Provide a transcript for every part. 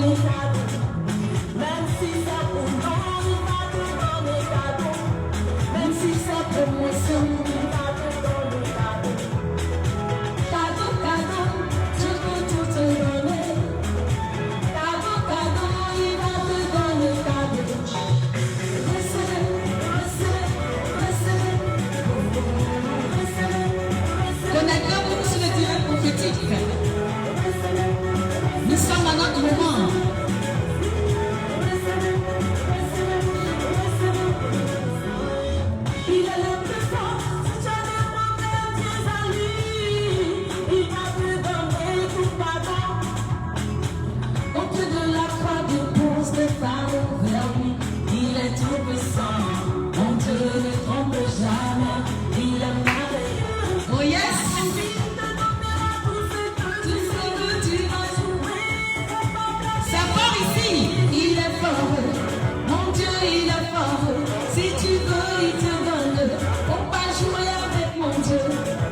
donner cadeau. Même si c'est pour nous, il va te donner cadeau. Même si c'est promotion, il va te donner cadeau. Cadeau, cadeau, je peux tout te donner. Cadeau, cadeau, il va te donner cadeau. Recevez, recevez, recevez, recevez. Connectez-vous sur le direct prophétique. Nous sommes à notre moment. Il est le plus fort, si tu as demandé Dieu à lui, il va te donner tout pardon. Au pied de la croix dépose tes fardeaux vers lui, il est tout puissant, mon Dieu ne trompe jamais, il est merveilleux. Oh yes! Il te donnera tout ce que tu vas jouer. C'est fort ici. Il est fort, mon Dieu il est fort, si tu veux il te donne, faut pas jouer avec mon Dieu,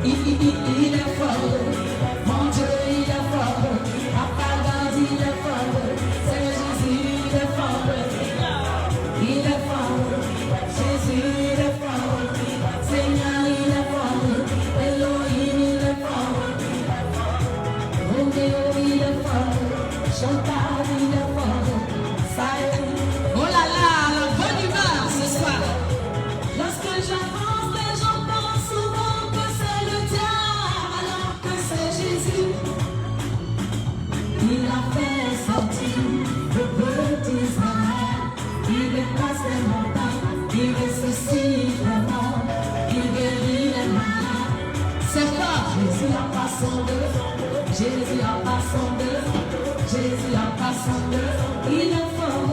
il est fort, mon Dieu il est fort, Papa God il est fort, Seigneur Jésus il est fort, Jésus il est fort, Seigneur il est fort, Elohim il est fort, Roméo il est fort, Chantal il est fort, Saël. Oh là là, la bonne humeur ce soir. Lorsque j'avance, les gens pensent souvent que c'est le diable, alors que c'est Jésus. Il a fait sortir le petit Israël. Il dépasse les montagnes, il ressuscite les morts, il guérit les malades. C'est fort. Jésus a pas son deux, Jésus a pas son deux, Jésus a pas son deux. Il est fort,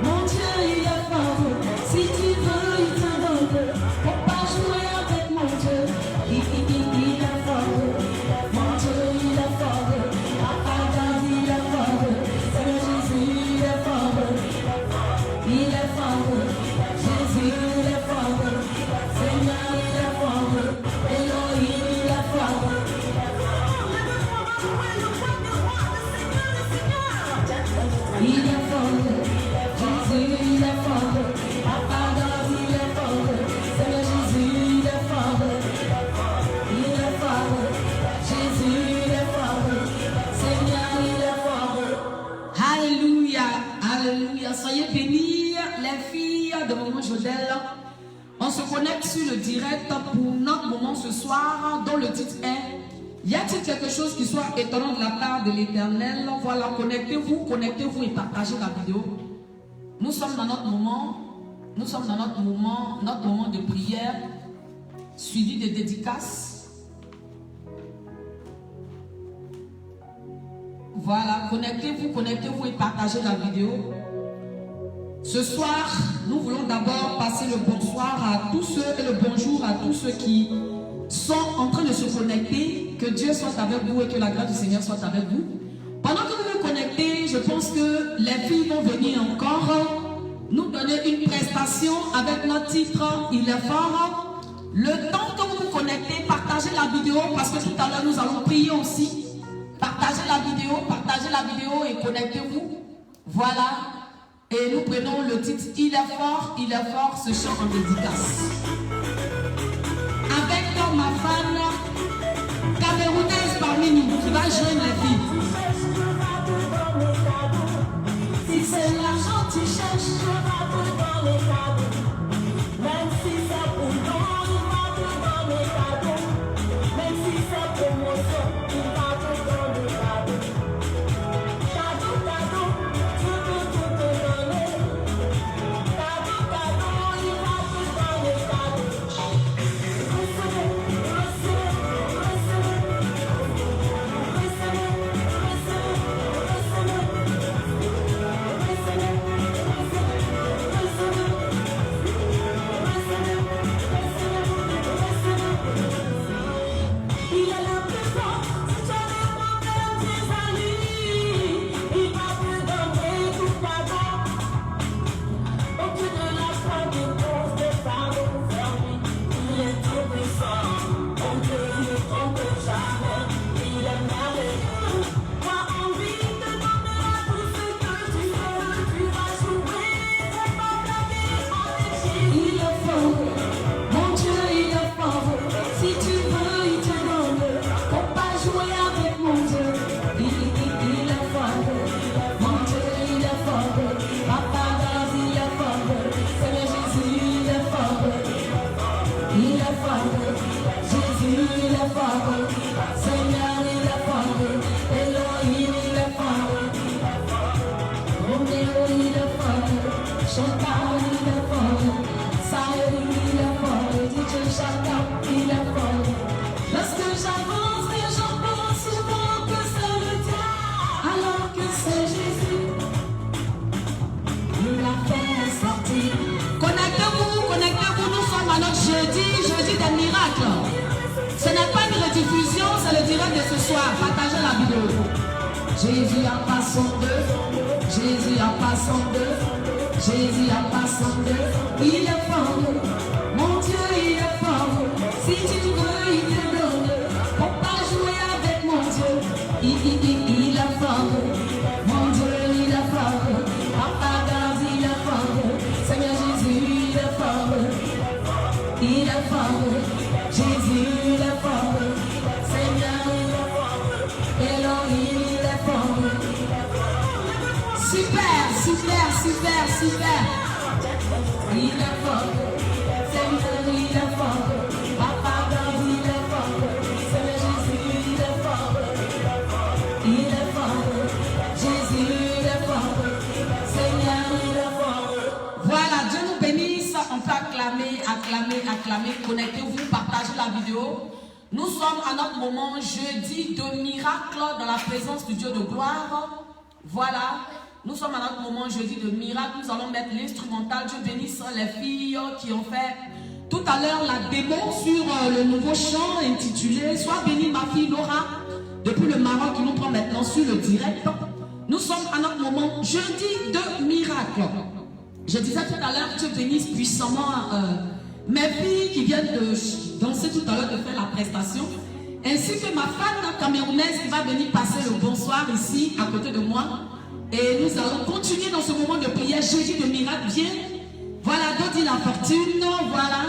mon Dieu il est fort. Si tu veux il te donne, faut pas jouer avec mon Dieu. Il est fort, mon Dieu il est fort. Papa God il est fort, Seigneur Jésus il est fort. Il est fort, Jésus il est fort, Seigneur il est fort, Elohim il est fort. Il est fort, Jésus il est fort, Papa God il est fort, Seigneur Jésus il est fort, Jésus il est fort, Seigneur il est fort. Alléluia, alléluia. Soyez bénis, les filles de Maman Jodelle. On se connecte sur le direct pour notre moment ce soir, dont le titre est y a-t-il quelque chose qui soit étonnant de la part de l'Éternel? Voilà, connectez-vous et partagez la vidéo. Nous sommes dans notre moment, notre moment de prière, suivi de dédicaces. Voilà, connectez-vous et partagez la vidéo. Ce soir, nous voulons d'abord passer le bonsoir à tous ceux et le bonjour à tous ceux qui sont en train de se connecter. Que Dieu soit avec vous et que la grâce du Seigneur soit avec vous. Pendant que vous vous connectez, je pense que les filles vont venir encore nous donner une prestation avec notre titre Il est fort. Le temps que vous vous connectez, partagez la vidéo parce que tout à l'heure nous allons prier aussi. Partagez la vidéo et connectez-vous. Voilà. Et nous prenons le titre Il est fort, ce chant en dédicace. Avec ma fan camerounaise parmi nous qui va joindre les filles. Si c'est l'argent tu cherches, je vais te donner cadeau. Même si c'est pour nous, il va te donner cadeau. Même si c'est promotion, il va te donner cadeau. Cadeau, cadeau, je peux tout te donner. Cadeau, cadeau, il va te donner cadeau. Recevez, recevez, recevez. Recevez, recevez, recevez. il est fort. Saïd, il est fort. DJ Chaka, il est fort. Lorsque j'avance, les gens pensent souvent que c'est le diable, alors que c'est Jésus. Il a fait sortir. Connectez-vous, nous sommes à notre jeudi des miracles. Ce n'est pas une rediffusion, c'est le direct de ce soir. Partagez la vidéo. Jésus a pas son deux, Jésus a pas son deux, Jésus a pas son deux. Il est fort, mon Dieu il est fort. Si tu veux il te donne. Faut pas jouer avec mon Dieu. Il est fort, mon Dieu il est fort. Papa God il est fort. Seigneur Jésus il est fort. Il est fort, Jésus il est fort. Seigneur il est fort. Elohim il est fort. Super. Il est fort, Seigneur il est fort, Papa God il est fort, Seigneur Jésus il est fort, Jésus il est fort, Seigneur il est fort. Voilà, Dieu nous bénisse. On peut acclamer. Connectez-vous, partagez la vidéo. Nous sommes à notre moment jeudi de miracle dans la présence du Dieu de gloire. Voilà. Nous sommes à notre moment jeudi de miracle. Nous allons mettre l'instrumental. Dieu bénisse les filles qui ont fait tout à l'heure la démo sur le nouveau chant intitulé Sois bénie ma fille Laura, depuis le Maroc qui nous prend maintenant sur le direct. Nous sommes à notre moment jeudi de miracle. Je disais tout à l'heure, Dieu bénisse puissamment mes filles qui viennent de danser tout à l'heure, de faire la prestation, ainsi que ma femme camerounaise qui va venir passer le bonsoir ici à côté de moi. Et nous allons continuer dans ce moment de prière, jeudi de miracle. Viens, voilà Dodi la fortune, voilà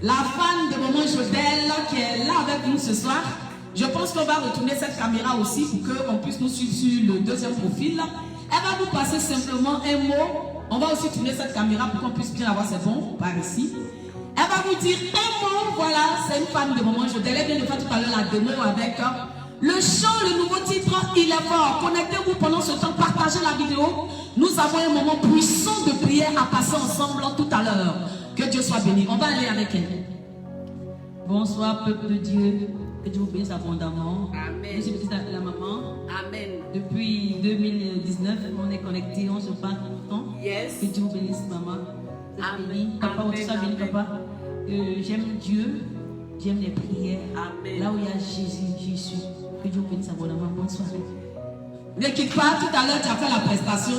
la fan de Maman Jodel qui est là avec nous ce soir. Je pense qu'on va retourner cette caméra aussi pour qu'on puisse nous suivre sur le deuxième profil. Elle va nous passer simplement un mot. On va aussi tourner cette caméra pour qu'on puisse bien avoir ses bons par ici. Elle va vous dire un mot, voilà, c'est une fan de Maman Jodel. Elle vient de faire tout à l'heure la démo avec le chant, le nouveau titre, il est fort. Connectez-vous pendant ce temps, partagez la vidéo. Nous avons un moment puissant de prière à passer ensemble tout à l'heure. Que Dieu soit béni. On va aller avec elle. Bonsoir, peuple de Dieu. Que Dieu vous bénisse abondamment. Amen. Je suis petite la maman. Amen. Depuis 2019, on est connectés, on se parle tout le temps. Yes. Que Dieu vous bénisse, maman. Amen. Béni. Papa, Amen. tout ça béni, Amen. papa. J'aime Dieu, j'aime les prières. Amen. Là où il y a Jésus, j'y suis. Que Dieu vous bénisse abondamment. Bonsoir. Ne quitte pas, tout à l'heure tu as fait la prestation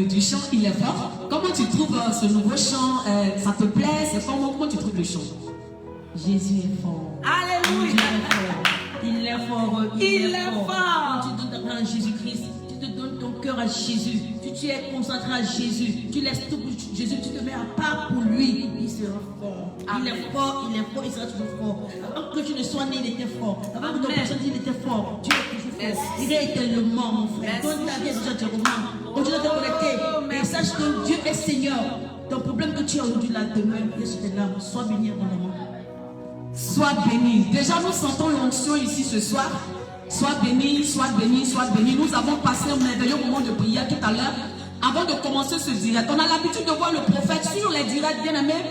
du chant Il est fort. Comment tu trouves ce nouveau chant? Ça te plaît? C'est comment tu trouves le chant? Jésus est fort. Alléluia. Il est fort. Il est fort. Quand tu donnes ta main à Jésus-Christ, tu te donnes ton cœur à Jésus, tu es concentré à Jésus, tu laisses tout pour Jésus, tu te mets à part pour lui, il sera fort. Il est fort, il sera toujours fort. Avant que tu ne sois né, il était fort. Avant que ton personne il était fort. Tu es toujours fort. Il est éternellement, mon frère. Donne ta vie à Jésus, continue à te connecter. Et sache que Dieu est Seigneur. Ton problème que tu as aujourd'hui là demain, il est sur tes larmes. Sois béni dans le monde. Sois béni. Déjà, nous sentons l'onction ici ce soir. Sois béni, sois béni, sois béni. Nous avons passé un merveilleux moment de prière tout à l'heure. Avant de commencer ce direct, on a l'habitude de voir le prophète sur les directs bien-aimés.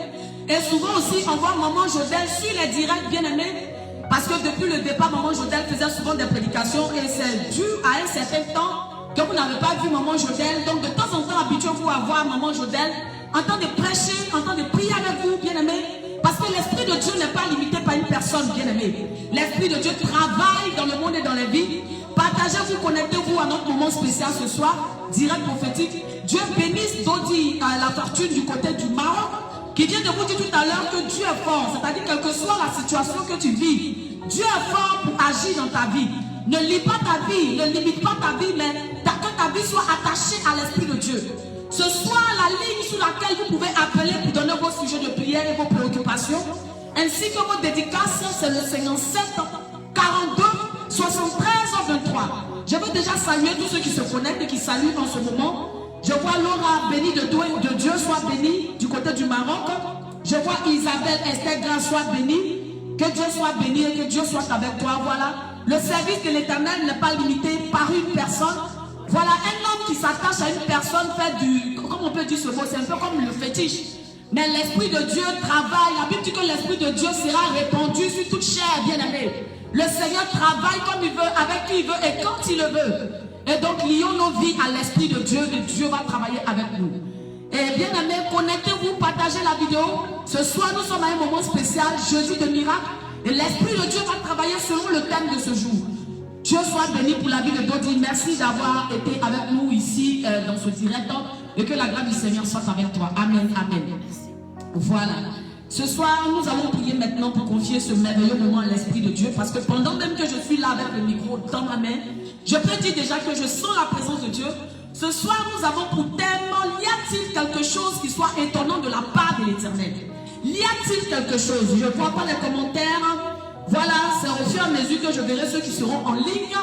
Et souvent aussi, on voit Maman Jodel sur les directs bien-aimés. Parce que depuis le départ, Maman Jodel faisait souvent des prédications. Et c'est dû à un certain temps que vous n'avez pas vu Maman Jodel. Donc de temps en temps, habituez-vous à voir Maman Jodel en temps de prêcher, en temps de prier avec vous, bien-aimés. Parce que l'Esprit de Dieu n'est pas limité par une personne, bien-aimée. L'Esprit de Dieu travaille dans le monde et dans les vies. Partagez-vous, connectez-vous à notre moment spécial ce soir, direct prophétique. Dieu bénisse Dodi à la fortune du côté du Maroc, qui vient de vous dire tout à l'heure que Dieu est fort. C'est-à-dire, quelle que soit la situation que tu vis, Dieu est fort pour agir dans ta vie. Ne lis pas ta vie, ne limite pas ta vie, mais que ta vie soit attachée à l'Esprit de Dieu. Ce soir, la ligne sur laquelle vous pouvez appeler pour donner vos sujets de prière et vos préoccupations, ainsi que vos dédicaces, c'est le 57 42 73 23. Je veux déjà saluer tous ceux qui se connectent et qui saluent en ce moment. Je vois Laura bénie de Dieu, soit bénie du côté du Maroc. Je vois Isabelle Esther Grâce, soit bénie. Que Dieu soit béni et que Dieu soit avec toi. Voilà. Le service de l'Éternel n'est pas limité par une personne. Voilà, un homme qui s'attache à une personne fait du... Comment on peut dire ce mot? C'est un peu comme le fétiche. Mais l'Esprit de Dieu travaille. La Bible dit que l'Esprit de Dieu sera répandu sur toute chair, bien-aimé. Le Seigneur travaille comme il veut, avec qui il veut et quand il le veut. Et donc, lions nos vies à l'Esprit de Dieu et Dieu va travailler avec nous. Et bien-aimé, connectez-vous, partagez la vidéo. Ce soir, nous sommes à un moment spécial, jeudi de miracle. Et l'Esprit de Dieu va travailler selon le thème de ce jour. Dieu soit béni pour la vie de Dodi. Merci d'avoir été avec nous ici dans ce direct. Et que la grâce du Seigneur soit avec toi. Amen, amen. Voilà. Ce soir, nous allons prier maintenant pour confier ce merveilleux moment à l'Esprit de Dieu. Parce que pendant même que je suis là avec le micro dans ma main, je peux dire déjà que je sens la présence de Dieu. Ce soir, nous avons pour thème, y a-t-il quelque chose qui soit étonnant de la part de l'Éternel? Y a-t-il quelque chose? Je ne vois pas les commentaires. Voilà, c'est au fur et à mesure que je verrai ceux qui seront en ligne,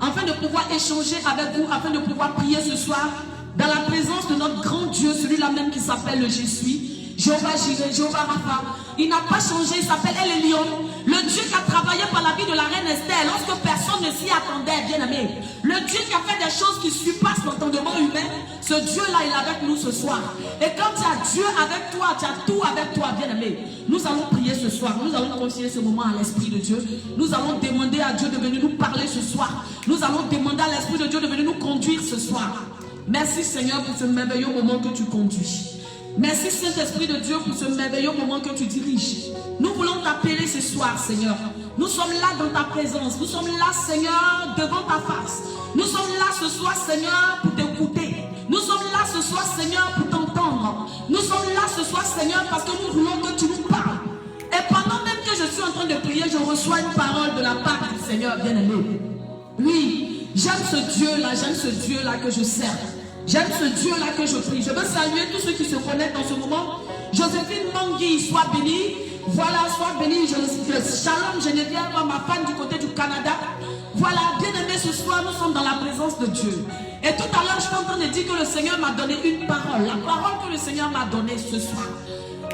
afin de pouvoir échanger avec vous, afin de pouvoir prier ce soir dans la présence de notre grand Dieu, celui-là même qui s'appelle le Je suis, Jéhovah Jireh, Jéhovah Rapha. Il n'a pas changé, il s'appelle El Elyon, le Dieu qui a travaillé par la vie de la reine Esther lorsque personne ne s'y attendait, bien aimé. Le Dieu qui a fait des choses qui surpassent l'entendement humain, ce Dieu-là, il est avec nous ce soir. Et quand tu as Dieu avec toi, tu as tout avec toi, bien aimé. Nous allons prier ce soir, nous allons confier ce moment à l'Esprit de Dieu. Nous allons demander à Dieu de venir nous parler ce soir. Nous allons demander à l'Esprit de Dieu de venir nous conduire ce soir. Merci Seigneur pour ce merveilleux moment que tu conduis. Merci Saint-Esprit de Dieu pour ce merveilleux moment que tu diriges. Nous voulons t'appeler ce soir, Seigneur. Nous sommes là dans ta présence. Nous sommes là, Seigneur, devant ta face. Nous sommes là ce soir, Seigneur, pour t'écouter. Nous sommes là ce soir, Seigneur, pour t'entendre. Nous sommes là ce soir, Seigneur, parce que nous voulons que tu nous parles. Et pendant même que je suis en train de prier, je reçois une parole de la part du Seigneur bien-aimé. Oui, j'aime ce Dieu-là que je sers. J'aime ce Dieu-là que je prie. Je veux saluer tous ceux qui se connectent dans ce moment. Joséphine Mangui, sois bénie. Voilà, sois bénie. Shalom Geneviève, ma femme du côté du Canada. Voilà, bien-aimés, ce soir, nous sommes dans la présence de Dieu. Et tout à l'heure, je suis en train de dire que le Seigneur m'a donné une parole. La parole que le Seigneur m'a donnée ce soir.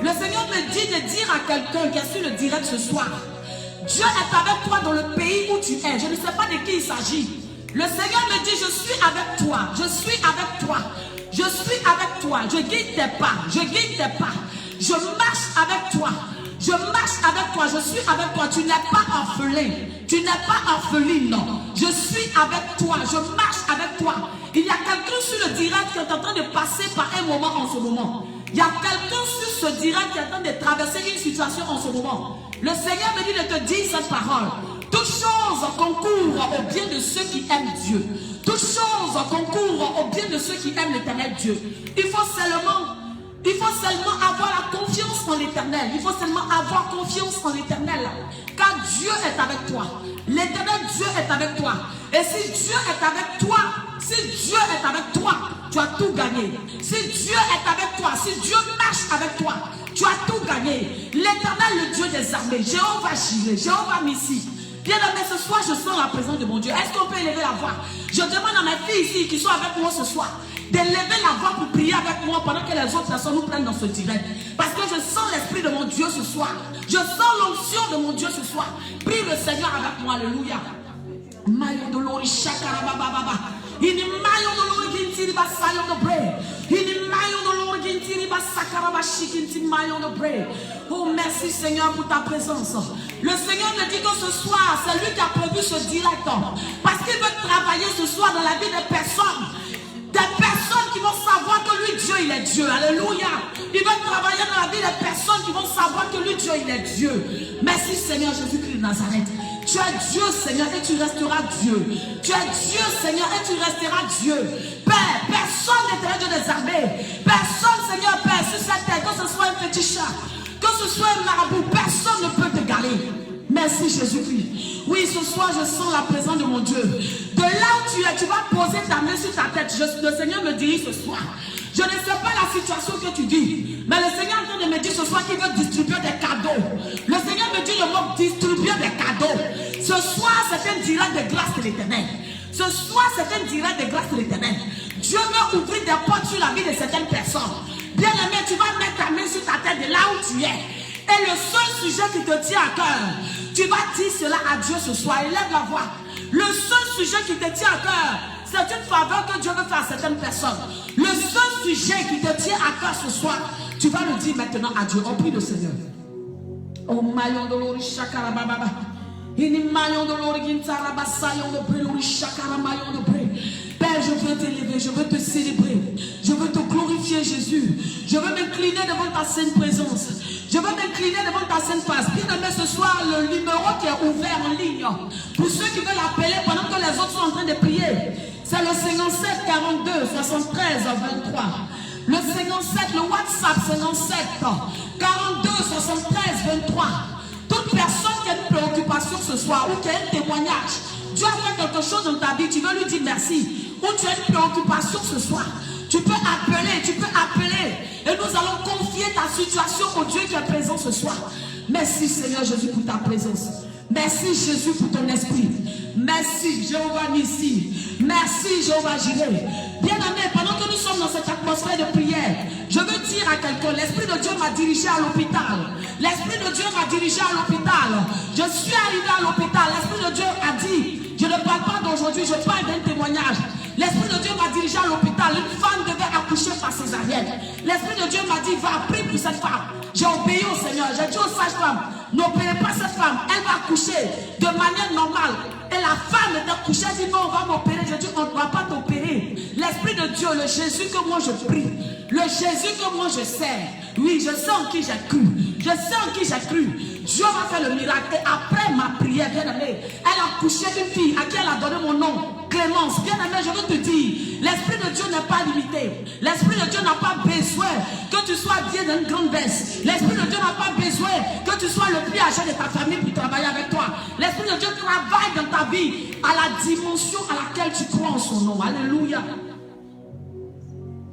Le Seigneur me dit de dire à quelqu'un qui a su le direct ce soir. Dieu est avec toi dans le pays où tu es. Je ne sais pas de qui il s'agit. Le Seigneur me dit, je suis avec toi, je suis avec toi, je suis avec toi, je guide tes pas, je guide tes pas, je marche avec toi, je marche avec toi, je suis avec toi, tu n'es pas orphelin, tu n'es pas orpheline, non, je suis avec toi, je marche avec toi. Il y a quelqu'un sur le direct qui est en train de passer par un moment en ce moment. Il y a quelqu'un sur ce direct qui est en train de traverser une situation en ce moment. Le Seigneur me dit de te dire cette parole. Toutes choses concourent au bien de ceux qui aiment Dieu. Toutes choses concourent au bien de ceux qui aiment l'Éternel Dieu. Il faut seulement avoir la confiance en l'Éternel. Il faut seulement avoir confiance en l'Éternel. Car Dieu est avec toi. L'Éternel Dieu est avec toi. Et si Dieu est avec toi, tu as tout gagné. Si Dieu est avec toi, si Dieu marche avec toi, tu as tout gagné. L'Éternel, le Dieu des armées, Jéhovah Jireh, Jéhovah Nissi. Bien aimé, ce soir, je sens la présence de mon Dieu. Est-ce qu'on peut élever la voix? Je demande à mes filles ici qui sont avec moi ce soir d'élever la voix pour prier avec moi pendant que les autres personnes nous prennent dans ce direct. Parce que je sens l'Esprit de mon Dieu ce soir. Je sens l'onction de mon Dieu ce soir. Prie le Seigneur avec moi. Alléluia. Mayo dolori shakarabababa. Ini mayo dolori gintiri basayo do bre. Ini mayo dolori gintiri basakarabashi shikinti mayo do bre. Oh merci Seigneur pour ta présence. Le Seigneur me dit que ce soir, c'est lui qui a prévu ce direct. Parce qu'il veut travailler ce soir dans la vie des personnes. Des personnes qui vont savoir que lui Dieu il est Dieu. Alléluia. Il veut travailler dans la vie des personnes qui vont savoir que lui Dieu il est Dieu. Merci Seigneur Jésus-Christ de Nazareth. Tu es Dieu, Seigneur, et tu resteras Dieu. Tu es Dieu, Seigneur, et tu resteras Dieu. Père, personne n'est Dieu des armées. Personne, Seigneur, Père, sur cette terre, que ce soit un petit chat, que ce soit un marabout, personne ne peut t'égaler. Merci Jésus-Christ. Oui, ce soir, je sens la présence de mon Dieu. De là où tu es, tu vas poser ta main sur ta tête. Le Seigneur me dirige ce soir. Je ne sais pas la situation que tu vis, mais le Seigneur est en train de me dire ce soir qu'il veut distribuer des cadeaux. Le Seigneur me dit le mot distribuer des cadeaux. Ce soir, c'est un direct de grâce de l'Éternel. Ce soir, c'est un direct de grâce de l'Éternel. Dieu veut ouvrir des portes sur la vie de certaines personnes. Bien aimé, tu vas mettre ta main sur ta tête de là où tu es. Et le seul sujet qui te tient à cœur, tu vas dire cela à Dieu ce soir. Élève la voix. Le seul sujet qui te tient à cœur, c'est une faveur que Dieu veut faire à certaines personnes. Le seul sujet qui te tient à cœur ce soir, Tu vas le dire maintenant à Dieu. On prie le Seigneur. Oh maillon de l'ori chakara baba. Ini maillon de l'ori gintara basayon de brûlori chakara maillon de brûle. Père, je veux t'élever, je veux te célébrer. Je veux te glorifier, Jésus. Je veux m'incliner devant ta sainte présence. Je veux m'incliner devant ta sainte face. Bien-aimé, ce soir, le numéro qui est ouvert en ligne, pour ceux qui veulent appeler pendant que les autres sont en train de prier, c'est le 57 42 73 23. Le 57, le WhatsApp 57 42 73 23. Toute personne qui a une préoccupation ce soir ou qui a un témoignage, Dieu a fait quelque chose dans ta vie, tu veux lui dire merci. Ou tu as une préoccupation ce soir, tu peux appeler, et nous allons confier ta situation au Dieu qui est présent ce soir. Merci Seigneur Jésus pour ta présence. Merci Jésus pour ton esprit. Merci Jéhovah Nissi. Merci Jéhovah Jireh. Bien-aimé, pendant que nous sommes dans cette atmosphère de prière, je veux dire à quelqu'un, l'Esprit de Dieu m'a dirigé à l'hôpital. L'Esprit de Dieu m'a dirigé à l'hôpital. Je suis arrivé à l'hôpital. L'Esprit de Dieu a dit, je ne parle pas d'aujourd'hui, je parle d'un témoignage. L'Esprit de Dieu m'a dirigé à l'hôpital. Une femme devait accoucher par césarienne. L'Esprit de Dieu m'a dit, va prier pour cette femme. J'ai obéi au Seigneur. J'ai dit aux sages-femmes, n'opérez pas cette femme. Elle va accoucher de manière normale. Et la femme était couchée. Elle dit, non, on va m'opérer. J'ai dit, on ne va pas t'opérer. L'Esprit de Dieu, le Jésus que moi je prie, le Jésus que moi je sers. Oui, je sais en qui j'ai cru. Je sais en qui j'ai cru. Dieu va faire le miracle. Et après ma prière, bien aimé, elle a couché une fille à qui elle a donné mon nom, Clémence. Bien aimé, je veux te dire, l'Esprit de Dieu n'est pas limité. L'Esprit de Dieu n'a pas besoin que tu sois bien dans une grande baisse. L'Esprit de Dieu n'a pas besoin que tu sois le plus âgé de ta famille pour travailler avec toi. L'Esprit de Dieu travaille dans ta vie à la dimension à laquelle tu crois en son nom. Alléluia.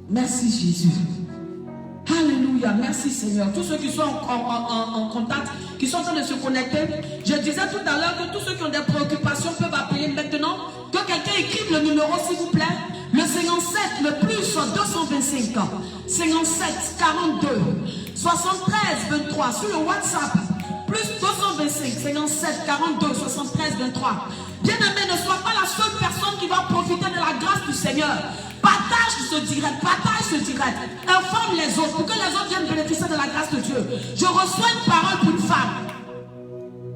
Merci Jésus. Alléluia, merci Seigneur. Tous ceux qui sont en contact, qui sont en train de se connecter, je disais tout à l'heure que tous ceux qui ont des préoccupations peuvent appeler maintenant. Que quelqu'un écrive le numéro s'il vous plaît. Le 57, le plus 225 57 42 73 23 sur le WhatsApp. Plus 225 57 42 73 23. Bien aimé, ne sois pas la seule personne qui va profiter de la grâce du Seigneur. Partage ce direct, informe les autres pour que les autres viennent bénéficier de la grâce de Dieu. Je reçois une parole pour une femme.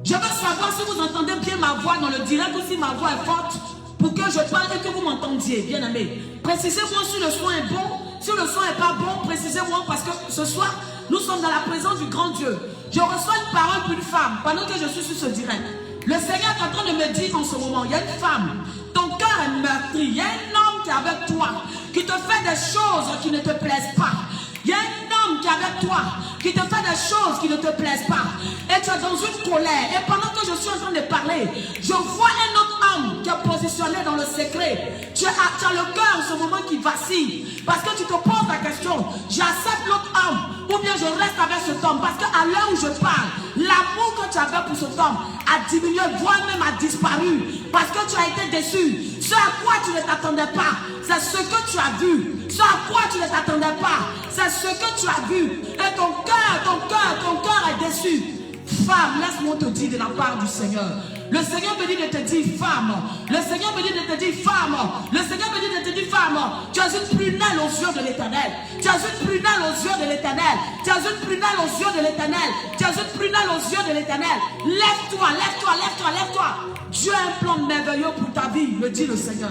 Je veux savoir si vous entendez bien ma voix dans le direct ou si ma voix est forte pour que je parle et que vous m'entendiez, bien aimé. Précisez-moi si le son est bon, si le son n'est pas bon, précisez-moi parce que ce soir, nous sommes dans la présence du grand Dieu. Je reçois une parole pour une femme pendant que je suis sur ce direct. Le Seigneur est en train de me dire en ce moment, il y a une femme, ton cœur est meurtri, il y a un homme qui est avec toi, qui te fait des choses qui ne te plaisent pas. Il y a un homme qui est avec toi, qui te fait des choses qui ne te plaisent pas. Et tu es dans une colère. Et pendant que je suis en train de parler, je vois un autre homme qui est positionné dans le secret. Tu as le cœur en ce moment qui vacille. Parce que tu te poses la question, j'accepte l'autre homme ou bien je reste avec cet homme. Parce qu'à l'heure où je parle, l'amour que tu avais pour cet homme a diminué, voire même a disparu. Parce que tu as été déçu. Ce à quoi tu ne t'attendais pas, c'est ce que tu as vu. Ce à quoi tu ne t'attendais pas, c'est ce que tu as vu. Et ton cœur est déçu. Femme, laisse-moi te dire de la part du Seigneur. Le Seigneur me dit de te dire femme. Le Seigneur me dit de te dire femme. Le Seigneur me dit de te dire femme. Tu as une prunelle aux yeux de l'Éternel. Tu as une prunelle aux yeux de l'Éternel. Tu as une prunelle aux yeux de l'Éternel. Tu as une prunelle aux yeux de l'Éternel. Lève-toi, lève-toi, lève-toi, lève-toi. Dieu a un plan merveilleux pour ta vie, me dit le Seigneur.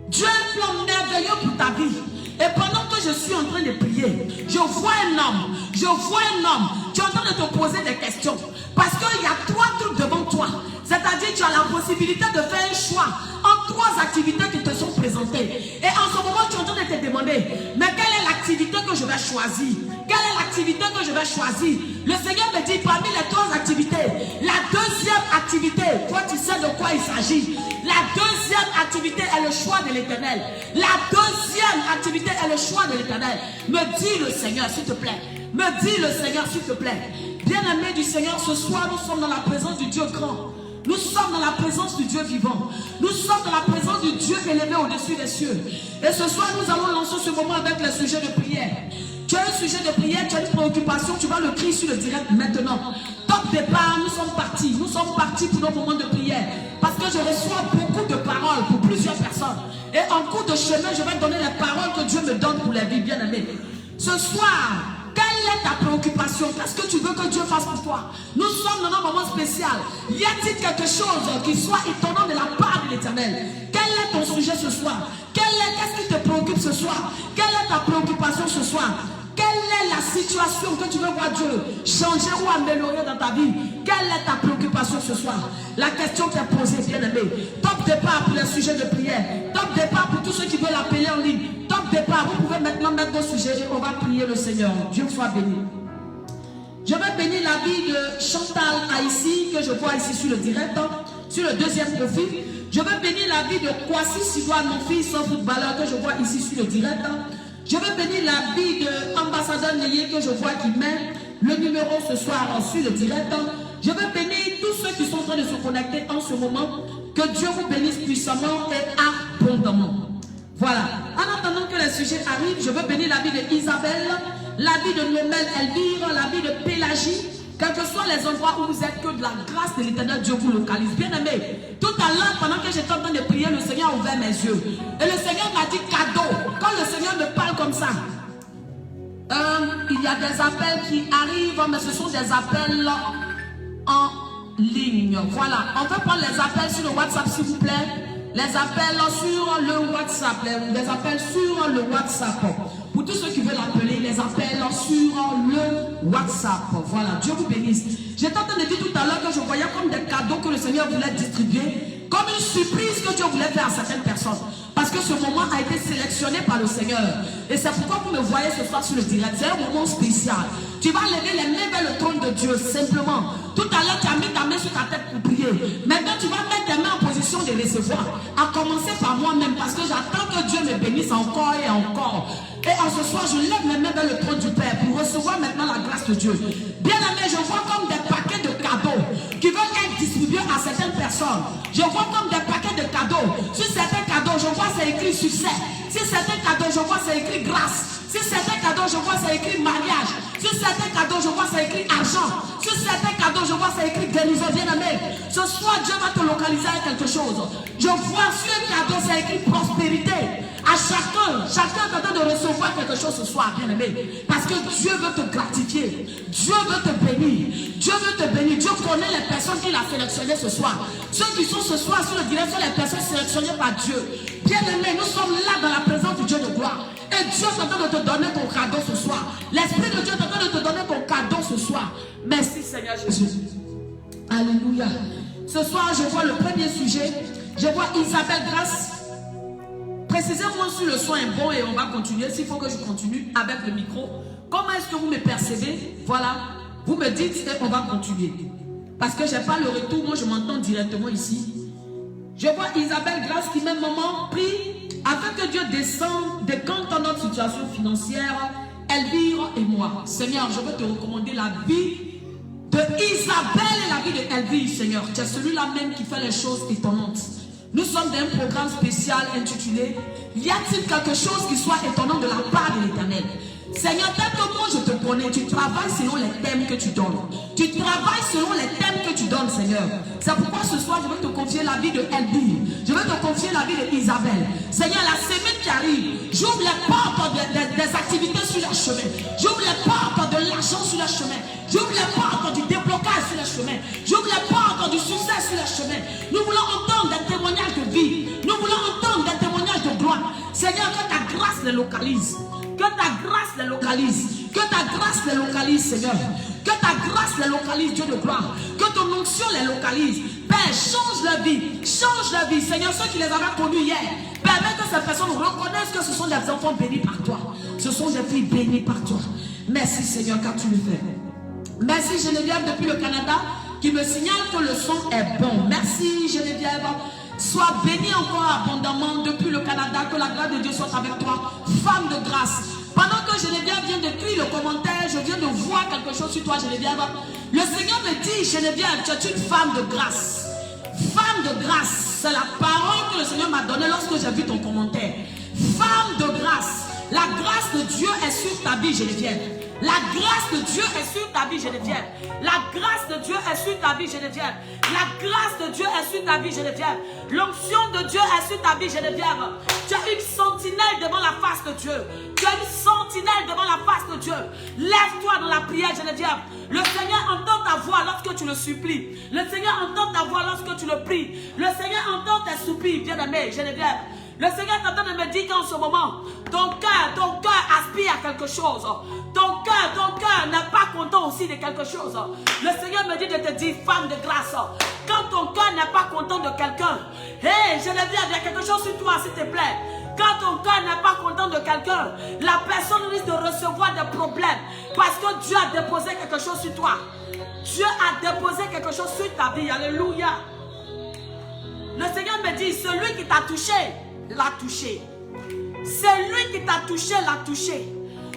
Dieu a un plan merveilleux pour ta vie. Et pendant que je suis en train de prier, je vois un homme. Tu es en train de te poser des questions. Parce qu'il y a 3 trucs devant toi. C'est-à-dire que tu as la possibilité de faire un choix en 3 activités qui te sont présentées. Et en ce moment, tu es en train de te demander, mais quelle est l'activité que je vais choisir? Quelle est l'activité que je vais choisir? Le Seigneur me dit, parmi les 3 activités, la deuxième activité, toi tu sais de quoi il s'agit. La deuxième activité est le choix de l'Éternel. La deuxième activité est le choix de l'Éternel. Me dis le Seigneur, s'il te plaît. Me dis le Seigneur, s'il te plaît. Bien-aimé du Seigneur, ce soir, nous sommes dans la présence du Dieu grand. Nous sommes dans la présence du Dieu vivant. Nous sommes dans la présence du Dieu élevé au-dessus des cieux. Et ce soir, nous allons lancer ce moment avec le sujet de prière. Tu as un sujet de prière, tu as une préoccupation, tu vas le crier sur le direct maintenant. Top départ, nous sommes partis. Nous sommes partis pour nos moments de prière. Parce que je reçois beaucoup de paroles pour plusieurs personnes. Et en cours de chemin, je vais donner les paroles que Dieu me donne pour la vie, bien-aimée. Ce soir, quelle est ta préoccupation? Qu'est-ce que tu veux que Dieu fasse pour toi? Nous sommes dans un moment spécial. Y a-t-il quelque chose qui soit étonnant de la part de l'Éternel? Quel est ton sujet ce soir? Qu'est-ce qui te préoccupe ce soir? Quelle est ta préoccupation ce soir? Quelle est la situation que tu veux voir Dieu changer ou améliorer dans ta vie? Quelle est ta préoccupation ce soir? La question t'est posée, bien-aimé. Top départ pour les sujets de prière. Top départ pour tous ceux qui veulent appeler en ligne. Top départ, vous pouvez maintenant mettre vos sujets et on va prier le Seigneur. Dieu soit béni. Je vais bénir la vie de Chantal Haïssi, que je vois ici sur le direct, sur le deuxième profil. Je vais bénir la vie de Kwasi Sidoua, mon fils, son footballeur, que je vois ici sur le direct. Je vais bénir la vie de l'ambassadeur Neye, que je vois qui met le numéro ce soir sur le direct. Je vais bénir tous ceux qui sont en train de se connecter en ce moment. Que Dieu vous bénisse puissamment et abondamment. Voilà. En attendant que les sujets arrivent, je veux bénir la vie de Isabelle, la vie de Nomel Elvire, la vie de Pélagie. Quels que soient les endroits où vous êtes, que de la grâce de l'Éternel Dieu vous localise. Bien aimé, tout à l'heure, pendant que j'étais en train de prier, le Seigneur a ouvert mes yeux. Et le Seigneur m'a dit cadeau. Quand le Seigneur me parle comme ça, il y a des appels qui arrivent, mais ce sont des appels en ligne. Voilà, on peut prendre les appels sur le WhatsApp, s'il vous plaît. Les appels sur le WhatsApp. Les appels sur le WhatsApp. Pour tous ceux qui veulent appeler, les appels sur le WhatsApp. Voilà, Dieu vous bénisse. J'étais en train de dire tout à l'heure que je voyais comme des cadeaux que le Seigneur voulait distribuer, comme une surprise que Dieu voulait faire à certaines personnes. Parce que ce moment a été sélectionné par le Seigneur. Et c'est pourquoi vous me voyez ce soir sur le direct. C'est un moment spécial. Tu vas lever les mains vers le trône de Dieu, simplement. Tout à l'heure, tu as mis ta main sur ta tête pour prier. Maintenant, tu vas mettre tes mains en position de recevoir. À commencer par moi-même, parce que j'attends que Dieu me bénisse encore et encore. Et en ce soir, je lève mes mains vers le trône du Père pour recevoir maintenant la grâce de Dieu. Bien aimé, je vois comme des paquets de cadeaux qui veulent être distribués à certaines personnes. Je vois comme des paquets de cadeaux. Sur certains cadeaux, je vois c'est écrit succès. Sur certains cadeaux, je vois c'est écrit grâce. Sur certains cadeaux, je vois c'est écrit mariage. Sur certains cadeaux, je vois c'est écrit argent. Sur certains cadeaux, je vois c'est écrit guérison. Bien aimé, ce soir, Dieu va te localiser avec quelque chose. Je vois sur un cadeau, c'est écrit prospérité. À chacun est en train de recevoir quelque chose ce soir, bien aimé. Parce que Dieu veut te gratifier. Dieu veut te bénir. Dieu veut te bénir. Dieu connaît les personnes qu'il a sélectionnées ce soir. Ceux qui sont ce soir sur le direct sont les personnes sélectionnées par Dieu. Bien aimé, nous sommes là dans la présence du Dieu de gloire. Et Dieu est en train de te donner ton cadeau ce soir. L'Esprit de Dieu est en train de te donner ton cadeau ce soir. Merci Seigneur Jésus. Alléluia. Ce soir, je vois le premier sujet. Je vois Isabelle Grace. Précisez-moi si le son est bon et on va continuer. S'il faut que je continue avec le micro. Comment est-ce que vous me percevez? Voilà. Vous me dites et on va continuer. Parce que je n'ai pas le retour. Moi, je m'entends directement ici. Je vois Isabelle Grace qui, même moment, prie afin que Dieu descende, décante dans notre situation financière, Elvire et moi. Seigneur, je veux te recommander la vie de Isabelle et la vie de Elvire, Seigneur. Tu es celui-là même qui fait les choses étonnantes. Nous sommes dans un programme spécial intitulé « Y a-t-il quelque chose qui soit étonnant de la part de l'Éternel ?» Seigneur, tel que moi je te connais, tu travailles selon les thèmes que tu donnes. Tu travailles selon les thèmes que tu donnes, Seigneur. C'est pourquoi ce soir, je vais te confier la vie de Elvire. Je vais te confier la vie d'Isabelle. Seigneur, la semaine qui arrive, j'ouvre les portes des activités sur le chemin. J'ouvre les portes de l'argent sur le chemin. J'ouvre les portes du déblocage sur le chemin. J'ouvre les portes du succès sur le chemin. Nous voulons entendre des témoignages de vie. Nous voulons entendre des témoignages de gloire. Seigneur, que ta grâce les localise. Que ta grâce les localise. Que ta grâce les localise, Seigneur. Que ta grâce les localise, Dieu de gloire. Que ton onction les localise. Père, change leur vie. Change leur vie. Seigneur, ceux qui les avaient connus hier, permets que ces personnes reconnaissent que ce sont des enfants bénis par toi. Ce sont des filles bénies par toi. Merci, Seigneur, car tu le fais. Merci, Geneviève, depuis le Canada, qui me signale que le son est bon. Merci, Geneviève. Sois bénie encore abondamment depuis le Canada. Que la grâce de Dieu soit avec toi. Femme de grâce. Pendant que Geneviève vient d'écrire le commentaire, je viens de voir quelque chose sur toi, Geneviève. Le Seigneur me dit, Geneviève, tu es une femme de grâce. Femme de grâce. C'est la parole que le Seigneur m'a donnée lorsque j'ai vu ton commentaire. Femme de grâce. La grâce de Dieu est sur ta vie, Geneviève. La grâce de Dieu est sur ta vie, Geneviève. La grâce de Dieu est sur ta vie, Geneviève. La grâce de Dieu est sur ta vie, Geneviève. L'onction de Dieu est sur ta vie, Geneviève. Tu as une sentinelle devant la face de Dieu. Tu es une sentinelle devant la face de Dieu. Lève-toi dans la prière, Geneviève. Le Seigneur entend ta voix lorsque tu le supplies. Le Seigneur entend ta voix lorsque tu le pries. Le Seigneur entend tes soupirs, bien-aimé, Geneviève. Le Seigneur est en train de me dire qu'en ce moment, ton cœur aspire à quelque chose. Ton cœur n'est pas content aussi de quelque chose. Le Seigneur me dit de te dire, femme de grâce, quand ton cœur n'est pas content de quelqu'un, hey, Geneviève, il y a quelque chose sur toi, s'il te plaît. Quand ton cœur n'est pas content de quelqu'un, la personne risque de recevoir des problèmes parce que Dieu a déposé quelque chose sur toi. Dieu a déposé quelque chose sur ta vie. Alléluia. Le Seigneur me dit, celui qui t'a touché, l'a touché. Celui qui t'a touché, l'a touché.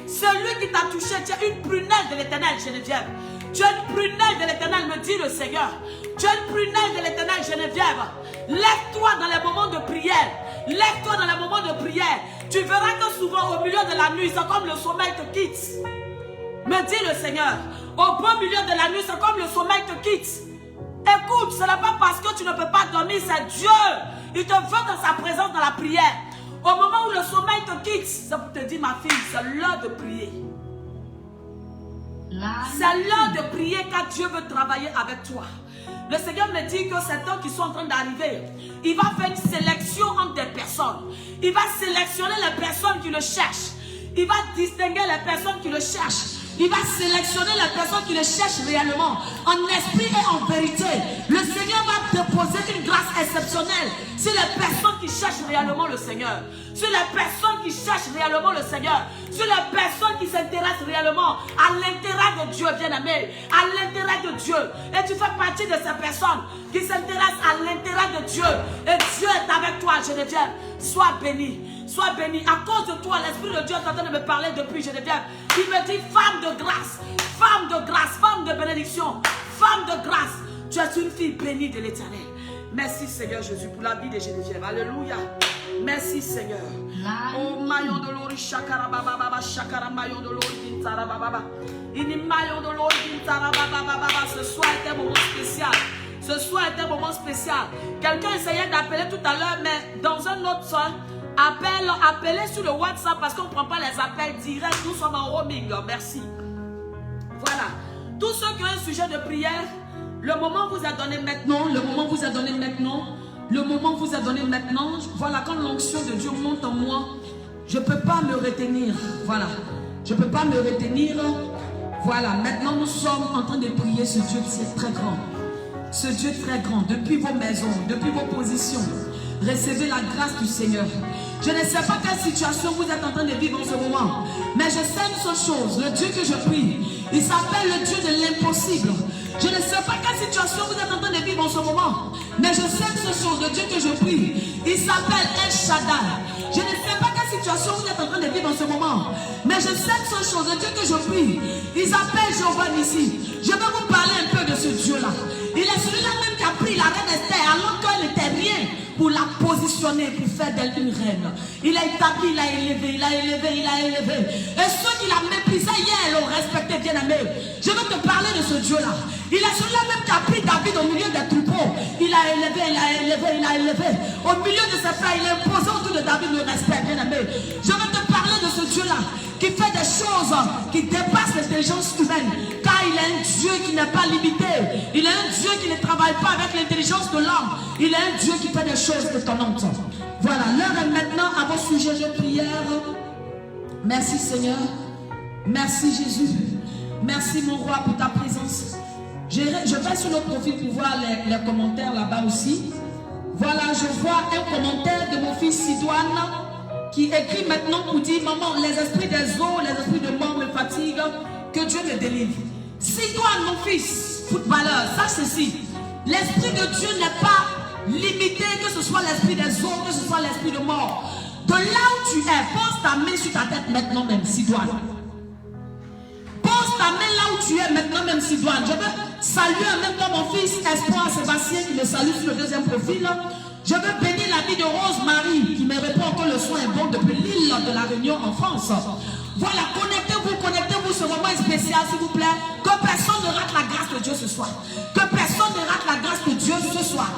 Celui qui t'a touché, tu es une prunelle de l'Éternel, Geneviève. Tu es une prunelle de l'Éternel, me dit le Seigneur. Tu es une prunelle de l'Éternel, Geneviève. Lève-toi dans les moments de prière. Lève-toi dans les moments de prière. Tu verras que souvent au milieu de la nuit, c'est comme le sommeil te quitte. Me dit le Seigneur. Au beau milieu de la nuit, c'est comme le sommeil te quitte. Écoute, ce n'est pas parce que tu ne peux pas dormir, c'est Dieu. Il te veut dans sa présence dans la prière. Au moment où le sommeil te quitte, c'est pour te dire, ma fille, c'est l'heure de prier. C'est l'heure de prier quand Dieu veut travailler avec toi. Le Seigneur me dit que ces temps qui sont en train d'arriver, il va faire une sélection entre des personnes. Il va sélectionner les personnes qui le cherchent. Il va distinguer les personnes qui le cherchent. Il va sélectionner les personnes qui le cherchent réellement, en esprit et en vérité. Le Seigneur va déposer une grâce exceptionnelle sur les personnes qui cherchent réellement le Seigneur. Sur les personnes qui cherchent réellement le Seigneur. Sur les personnes qui s'intéressent réellement à l'intérêt de Dieu, bien-aimé. À l'intérêt de Dieu. Et tu fais partie de ces personnes qui s'intéressent à l'intérêt de Dieu. Et Dieu est avec toi, Geneviève. Sois béni. Sois béni. À cause de toi, l'Esprit de Dieu est en train de me parler depuis Geneviève. Il me dit, femme de grâce, femme de bénédiction, femme de grâce. Tu es une fille bénie de l'Éternel. Merci Seigneur Jésus pour la vie de Geneviève. Alléluia. Merci Seigneur. Oh maillon de l'ori, chakara baba baba, chakara maillon de l'ori, gintara baba baba. Ini maillon de l'ori, gintara baba baba. Ce soir est un moment spécial. Ce soir est un moment spécial. Quelqu'un essayait d'appeler tout à l'heure, mais dans un autre son. Appelez sur le WhatsApp parce qu'on ne prend pas les appels directs. Nous sommes en roaming. Merci. Voilà. Tous ceux qui ont un sujet de prière, le moment vous a donné maintenant. Le moment vous a donné maintenant. Le moment vous a donné maintenant. Voilà, quand l'onction de Dieu monte en moi, je ne peux pas me retenir. Voilà. Je ne peux pas me retenir. Voilà. Maintenant, nous sommes en train de prier ce Dieu qui est très grand. Ce Dieu très grand. Depuis vos maisons, depuis vos positions. Recevez la grâce du Seigneur. Je ne sais pas quelle situation vous êtes en train de vivre en ce moment, mais je sais une seule chose, le Dieu que je prie, il s'appelle le Dieu de l'impossible. Je ne sais pas quelle situation vous êtes en train de vivre en ce moment, mais je sais une seule chose, le Dieu que je prie, il s'appelle El Shaddai. Je ne sais pas quelle situation vous êtes en train de vivre en ce moment, mais je sais une seule chose, le Dieu que je prie, il s'appelle Jéhovah Nissi. Je vais vous parler un peu de ce Dieu-là. Il est celui-là même qui a pris la reine Esther alors qu'elle n'était rien pour la positionner, pour faire d'elle une reine. Il a établi, il a élevé, il a élevé, il a élevé. Et ceux qui l'ont méprisé hier l'ont respecté, bien aimé. Je veux te parler de ce Dieu-là. Il est celui-là même qui a pris David au milieu des troupeaux. Il a élevé, il a élevé, il a élevé. Au milieu de ses frères, il a imposé autour de David le respect, bien aimé. Je veux te parler de ce Dieu-là qui fait des choses qui dépassent l'intelligence humaine. Car il est un Dieu qui n'est pas limité. Il est un Dieu qui ne travaille pas avec l'intelligence de l'homme. Il est un Dieu qui fait des choses étonnantes. Voilà, l'heure est maintenant à vos sujets de prière. Merci Seigneur. Merci Jésus. Merci mon roi pour ta présence. Je vais sur notre profil pour voir les commentaires là-bas aussi. Voilà, je vois un commentaire de mon fils Sidoine qui écrit maintenant pour dire, maman, les esprits des eaux, les esprits de mort me fatiguent, que Dieu me délivre. Sidoine, mon fils, footballeur, sache ceci, l'esprit de Dieu n'est pas limité, que ce soit l'esprit des eaux, que ce soit l'esprit de mort. De là où tu es, pose ta main sur ta tête maintenant même, Sidoine. Pose ta main là où tu es maintenant même, Sidoine. Je veux saluer en même temps mon fils Espoir Sébastien qui me salue sur le deuxième profil. Je veux bénir la vie de Rose-Marie qui me répond que le soin est bon depuis l'île de la Réunion en France. Voilà, connectez-vous ce moment spécial s'il vous plaît. Que personne ne rate la grâce de Dieu ce soir. Que personne ne rate la grâce de Dieu ce soir.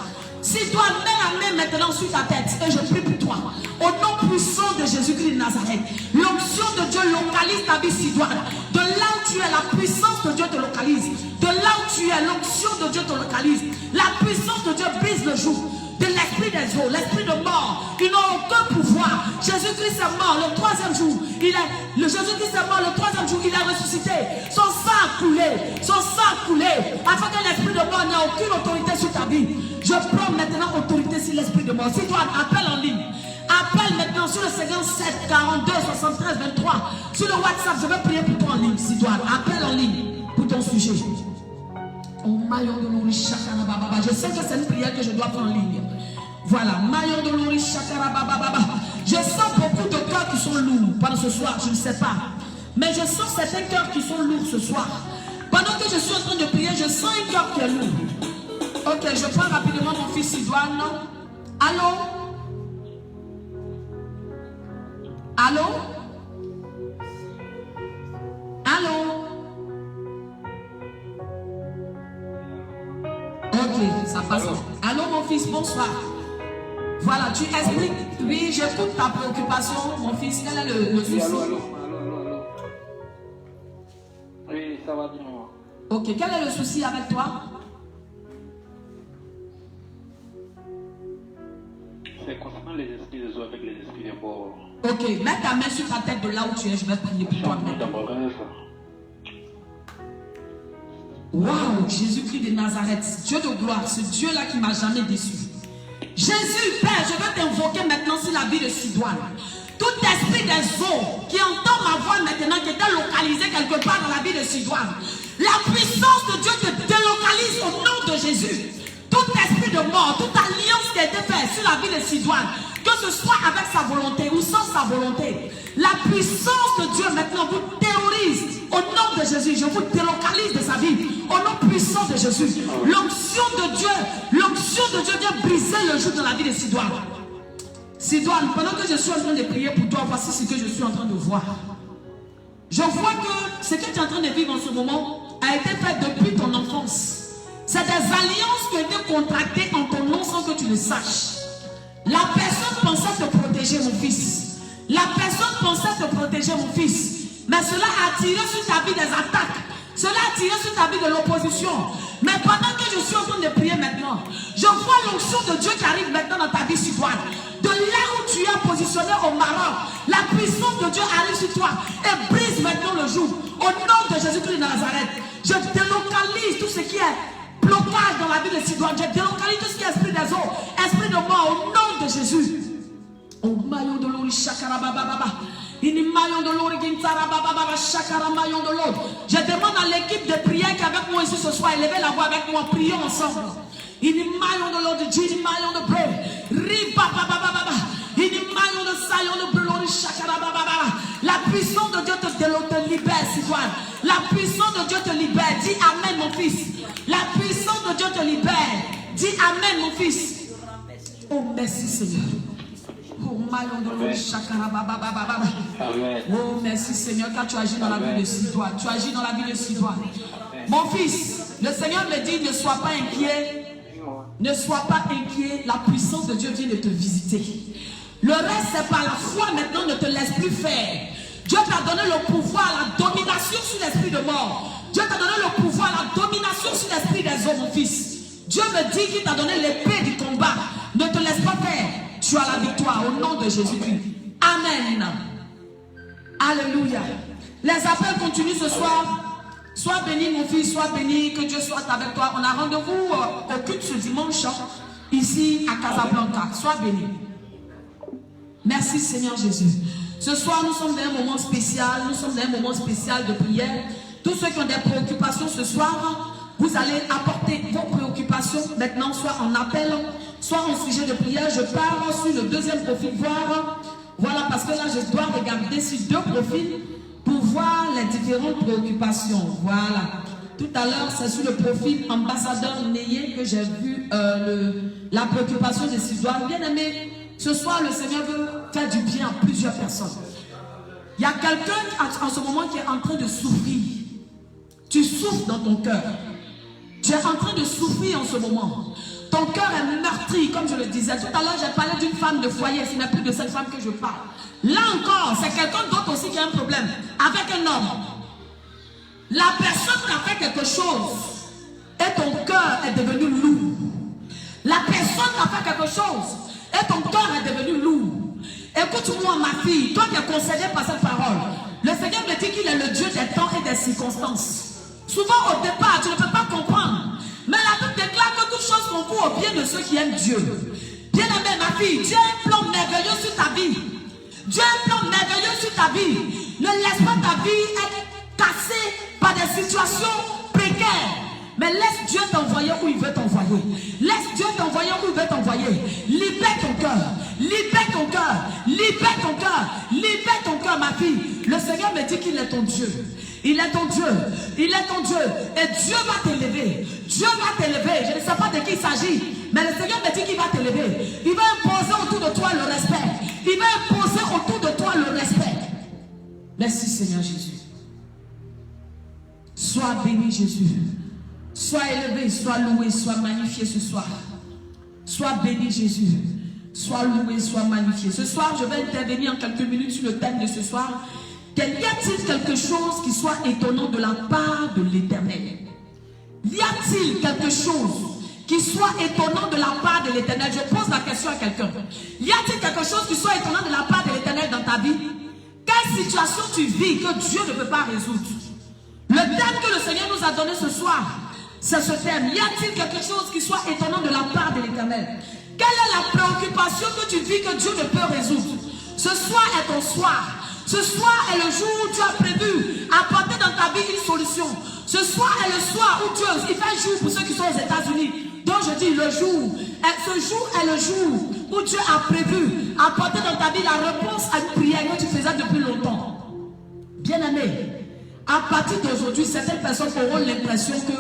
Sidoine, mets la main maintenant sur ta tête et je prie pour toi. Au nom puissant de Jésus-Christ de Nazareth, l'onction de Dieu localise ta vie, Sidoine. De là où tu es, la puissance de Dieu te localise. De là où tu es, l'onction de Dieu te localise. La puissance de Dieu brise le joug de l'esprit des eaux, l'esprit de mort. Ils n'ont aucun pouvoir. Jésus-Christ est mort le troisième jour. Jésus-Christ est mort le troisième jour. Il est ressuscité. Son sang a coulé. Son sang a coulé. Afin que l'esprit de mort n'ait aucune autorité sur ta vie. Je prends maintenant autorité sur l'esprit de mort. Si toi, appelle en ligne. Appelle maintenant sur le 57 42 73 23. Sur le WhatsApp, je vais prier pour toi en ligne. Si toi, appelle en ligne pour ton sujet. Oh, je sais que c'est une prière que je dois faire en ligne. Voilà. Je sens beaucoup de cœurs qui sont lourds pendant ce soir, je ne sais pas. Mais je sens certains cœurs qui sont lourds ce soir. Pendant que je suis en train de prier, je sens un cœur qui est lourd. Ok, je prends rapidement mon fils Sidoine. Allô? Allô? Allô? Ok, ça passe. Allô mon fils, bonsoir. Voilà, tu expliques. Oui, j'écoute ta préoccupation, mon fils. Quel est le souci? Oui, allô. Oui, ça va bien. Ok, quel est le souci avec toi? C'est concernant les esprits des eaux avec les esprits des morts. Ok, mets ta main sur ta tête de là où tu es, je vais prier pour toi maintenant. Waouh, Jésus-Christ de Nazareth, Dieu de gloire, ce Dieu-là qui m'a jamais déçu. Jésus, Père, je vais t'invoquer maintenant sur la vie de Sidoine. Tout esprit des eaux qui entend ma voix maintenant, qui était localisé quelque part dans la vie de Sidoine. La puissance de Dieu te délocalise au nom de Jésus. Tout esprit de mort, toute alliance qui a été faite sur la vie de Sidoine, que ce soit avec sa volonté ou sans sa volonté, la puissance de Dieu maintenant vous terrorise au nom de Jésus. Je vous délocalise de sa vie au nom puissant de Jésus. L'onction de Dieu vient briser le joug dans la vie de Sidoine. Sidoine, pendant que je suis en train de prier pour toi, voici ce que je suis en train de voir. Je vois que ce que tu es en train de vivre en ce moment a été fait depuis ton enfance. C'est des alliances qui ont été contractées en ton nom sans que tu le saches. La personne pensait te protéger, mon fils. La personne pensait te protéger, mon fils. Mais cela a attiré sur ta vie des attaques. Cela a attiré sur ta vie de l'opposition. Mais pendant que je suis en train de prier maintenant, je vois l'onction de Dieu qui arrive maintenant dans ta vie, Sidoine. De là où tu es positionné au Maroc, la puissance de Dieu arrive sur toi et brise maintenant le joug. Au nom de Jésus-Christ de Nazareth, je délocalise tout ce qui est blocage dans la vie de Sidoine. Je délocalise tout ce qui est esprit des eaux, esprit de mort, au nom de Jésus. Oh, maillon de l'eau, chakara baba. Je demande à l'équipe de prière qui est avec moi ici ce soir, élevez la voix avec moi, prions ensemble. La puissance de Dieu te libère, Sidoine. La puissance de Dieu te libère. Dis Amen, mon fils. La puissance de Dieu te libère. Dis Amen, mon fils. Oh, merci, Seigneur. Oh, oh, merci, Seigneur, car tu agis dans la vie de Sidoine. Tu agis dans la vie de Sidoine. Mon fils, le Seigneur me dit, ne sois pas inquiet. Ne sois pas inquiet. La puissance de Dieu vient de te visiter. Le reste, c'est par la foi maintenant, ne te laisse plus faire. Dieu t'a donné le pouvoir, la domination sur l'esprit de mort. Dieu t'a donné le pouvoir, la domination sur l'esprit des hommes, mon fils. Dieu me dit qu'il t'a donné l'épée du combat. Ne te laisse pas faire. Tu as la victoire au nom de Jésus-Christ. Amen. Alléluia. Les appels continuent ce soir. Sois béni, mon fils, sois béni, que Dieu soit avec toi. On a rendez-vous au culte ce dimanche, ici à Casablanca. Sois béni. Merci Seigneur Jésus. Ce soir, nous sommes dans un moment spécial. Nous sommes dans un moment spécial de prière. Tous ceux qui ont des préoccupations ce soir, vous allez apporter vos préoccupations maintenant, soit en appel, soit en sujet de prière. Je pars sur le deuxième profil, voir. Voilà, parce que là, je dois regarder sur deux profils pour voir les différentes préoccupations. Voilà. Tout à l'heure, c'est sur le profil ambassadeur Neyé que j'ai vu la préoccupation de Sidoine. Bien aimé, ce soir, le Seigneur veut faire du bien à plusieurs personnes. Il y a quelqu'un en ce moment qui est en train de souffrir. Tu souffres dans ton cœur. Tu es en train de souffrir en ce moment. ton cœur est meurtri, comme je le disais. Tout à l'heure, j'ai parlé d'une femme de foyer. Ce n'est plus de cette femme que je parle. Là encore, c'est quelqu'un d'autre aussi qui a un problème avec un homme. La personne qui a fait quelque chose et ton cœur est devenu lourd. La personne qui a fait quelque chose et ton cœur est devenu lourd. Écoute-moi, ma fille, toi qui es concernée par cette parole. Le Seigneur me dit qu'il est le Dieu des temps et des circonstances. Souvent au départ, tu ne peux pas comprendre. Mais la Bible déclare que toute chose concourt au bien de ceux qui aiment Dieu. Bien aimée, ma fille, Dieu a un plan merveilleux sur ta vie. Dieu a un plan merveilleux sur ta vie. Ne laisse pas ta vie être cassée par des situations précaires. Mais laisse Dieu t'envoyer où il veut t'envoyer. Laisse Dieu t'envoyer où il veut t'envoyer. Libère ton cœur. Libère ton cœur. Libère ton cœur. Libère ton cœur, ma fille. Le Seigneur me dit qu'il est ton Dieu. Il est ton Dieu. Il est ton Dieu. Et Dieu va t'élever. Dieu va t'élever. Je ne sais pas de qui il s'agit. Mais le Seigneur me dit qu'il va t'élever. Il va imposer autour de toi le respect. Il va imposer autour de toi le respect. Merci Seigneur Jésus. Sois béni Jésus. Sois élevé, sois loué, sois magnifié ce soir. Sois béni Jésus. Sois loué, sois magnifié. Ce soir, je vais intervenir en quelques minutes sur le thème de ce soir. Y a-t-il quelque chose qui soit étonnant de la part de l'Éternel? Y a-t-il quelque chose qui soit étonnant de la part de l'Éternel? Je pose la question à quelqu'un. Y a-t-il quelque chose qui soit étonnant de la part de l'Éternel dans ta vie? Quelle situation tu vis que Dieu ne peut pas résoudre? Le thème que le Seigneur nous a donné ce soir, c'est ce thème. Y a-t-il quelque chose qui soit étonnant de la part de l'Éternel? Quelle est la préoccupation que tu vis que Dieu ne peut résoudre? Ce soir est ton soir. Ce soir est le jour où tu as prévu apporter dans ta vie une solution. Ce soir est le soir où Dieu, il fait jour pour ceux qui sont aux États-Unis. Donc je dis le jour. Ce jour est le jour où Dieu a prévu apporter dans ta vie la réponse à une prière que tu faisais depuis longtemps. Bien-aimé, à partir d'aujourd'hui, certaines personnes auront l'impression que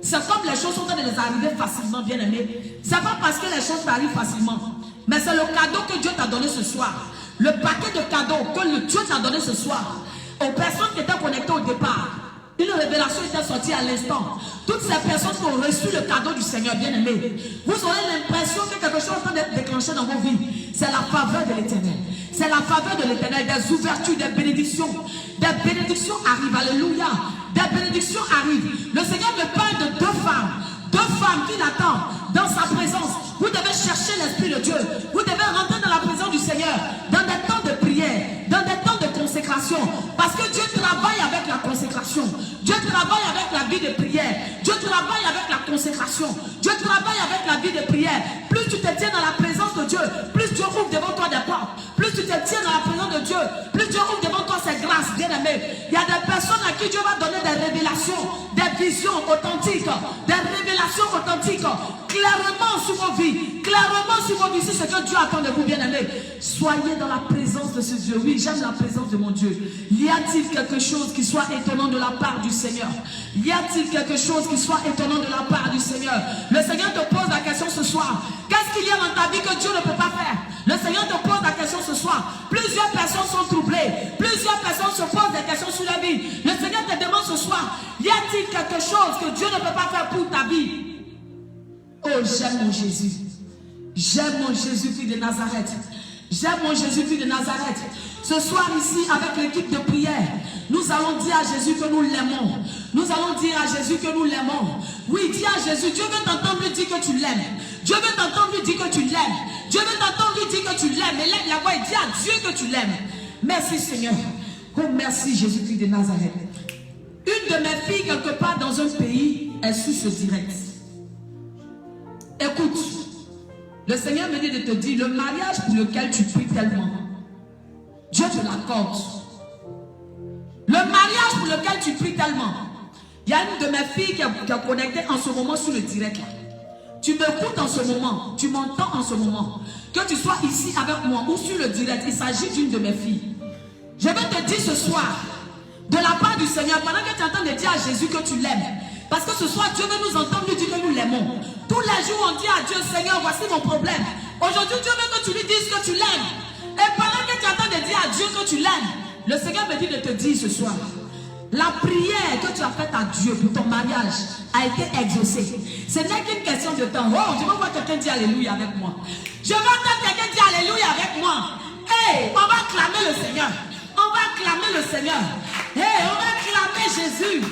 c'est comme les choses sont en train de les arriver facilement, bien-aimé. C'est pas parce que les choses t'arrivent facilement, mais c'est le cadeau que Dieu t'a donné ce soir. Le paquet de cadeaux que Dieu t'a donné ce soir aux personnes qui étaient connectées au départ. Une révélation était sortie à l'instant. Toutes ces personnes qui ont reçu le cadeau du Seigneur, bien-aimé, vous aurez l'impression que quelque chose est en train d'être déclenché dans vos vies. C'est la faveur de l'Éternel. C'est la faveur de l'Éternel. Des ouvertures, des bénédictions. Des bénédictions arrivent. Alléluia. Des bénédictions arrivent. Le Seigneur me parle de deux femmes qui l'attendent dans sa présence. Vous devez chercher l'Esprit de Dieu. Vous devez rentrer dans la présence du Seigneur, dans des temps de prière, dans des temps de consécration. Parce que Dieu travaille avec la consécration. Dieu travaille avec la vie de prière. Dieu travaille avec la consécration. Dieu travaille avec la vie de prière. Plus tu te tiens dans la présence de Dieu, plus Dieu ouvre devant toi des portes. Plus tu te tiens dans la présence de Dieu, plus Dieu ouvre devant toi ses grâces, bien-aimés. Il y a des personnes à qui Dieu va donner des révélations, des visions authentiques, des révélations authentiques, clairement sur vos vies. Clairement sur vos vies, c'est ce que Dieu attend de vous, bien-aimés. Soyez dans la présence de ce Dieu. Oui, j'aime la présence de mon Dieu. Y a-t-il quelque chose qui soit étonnant de la part du Seigneur? Y a-t-il quelque chose qui soit étonnant de la part du Seigneur? Le Seigneur te pose la question ce soir. Qu'est-ce qu'il y a dans ta vie que Dieu ne peut pas faire? Le Seigneur te pose la question ce soir. Plusieurs personnes sont troublées. Plusieurs personnes se posent des questions sur la vie. Le Seigneur te demande ce soir, y a-t-il quelque chose que Dieu ne peut pas faire pour ta vie? Oh, j'aime mon Jésus. J'aime mon Jésus-Christ de Nazareth. J'aime mon Jésus-Christ de Nazareth. Ce soir ici, avec l'équipe de prière, nous allons dire à Jésus que nous l'aimons. Nous allons dire à Jésus que nous l'aimons. Oui, dis à Jésus, Dieu veut t'entendre lui dire que tu l'aimes. Dieu veut t'entendre lui dire que tu l'aimes. Dieu veut t'entendre lui dire que tu l'aimes. Et lève la voix et dis à Dieu que tu l'aimes. Merci Seigneur. Oh, merci Jésus-Christ de Nazareth. Une de mes filles, quelque part dans un pays, est sur ce direct. Écoute, le Seigneur me dit de te dire, le mariage pour lequel tu pries tellement, Dieu te l'accorde. Le mariage pour lequel tu pries tellement, il y a une de mes filles qui est connectée en ce moment sur le direct là. Tu m'écoutes en ce moment, tu m'entends en ce moment. Que tu sois ici avec moi ou sur le direct, il s'agit d'une de mes filles. Je vais te dire ce soir, de la part du Seigneur, pendant que tu es en train de dire à Jésus que tu l'aimes, parce que ce soir, Dieu veut nous entendre lui dire que nous l'aimons. Tous les jours, on dit à Dieu, Seigneur, voici mon problème. Aujourd'hui, Dieu veut que tu lui dises que tu l'aimes. Et pendant que tu es en train de dire à Dieu que tu l'aimes, le Seigneur me dit de te dire ce soir La prière que tu as faite à Dieu pour ton mariage a été exaucée. Ce n'est qu'une question de temps. Oh, je veux voir quelqu'un dire Alléluia avec moi. Je veux entendre quelqu'un dire Alléluia avec moi. Hey, on va clamer le Seigneur. On va clamer le Seigneur. Hey, on va clamer Jésus.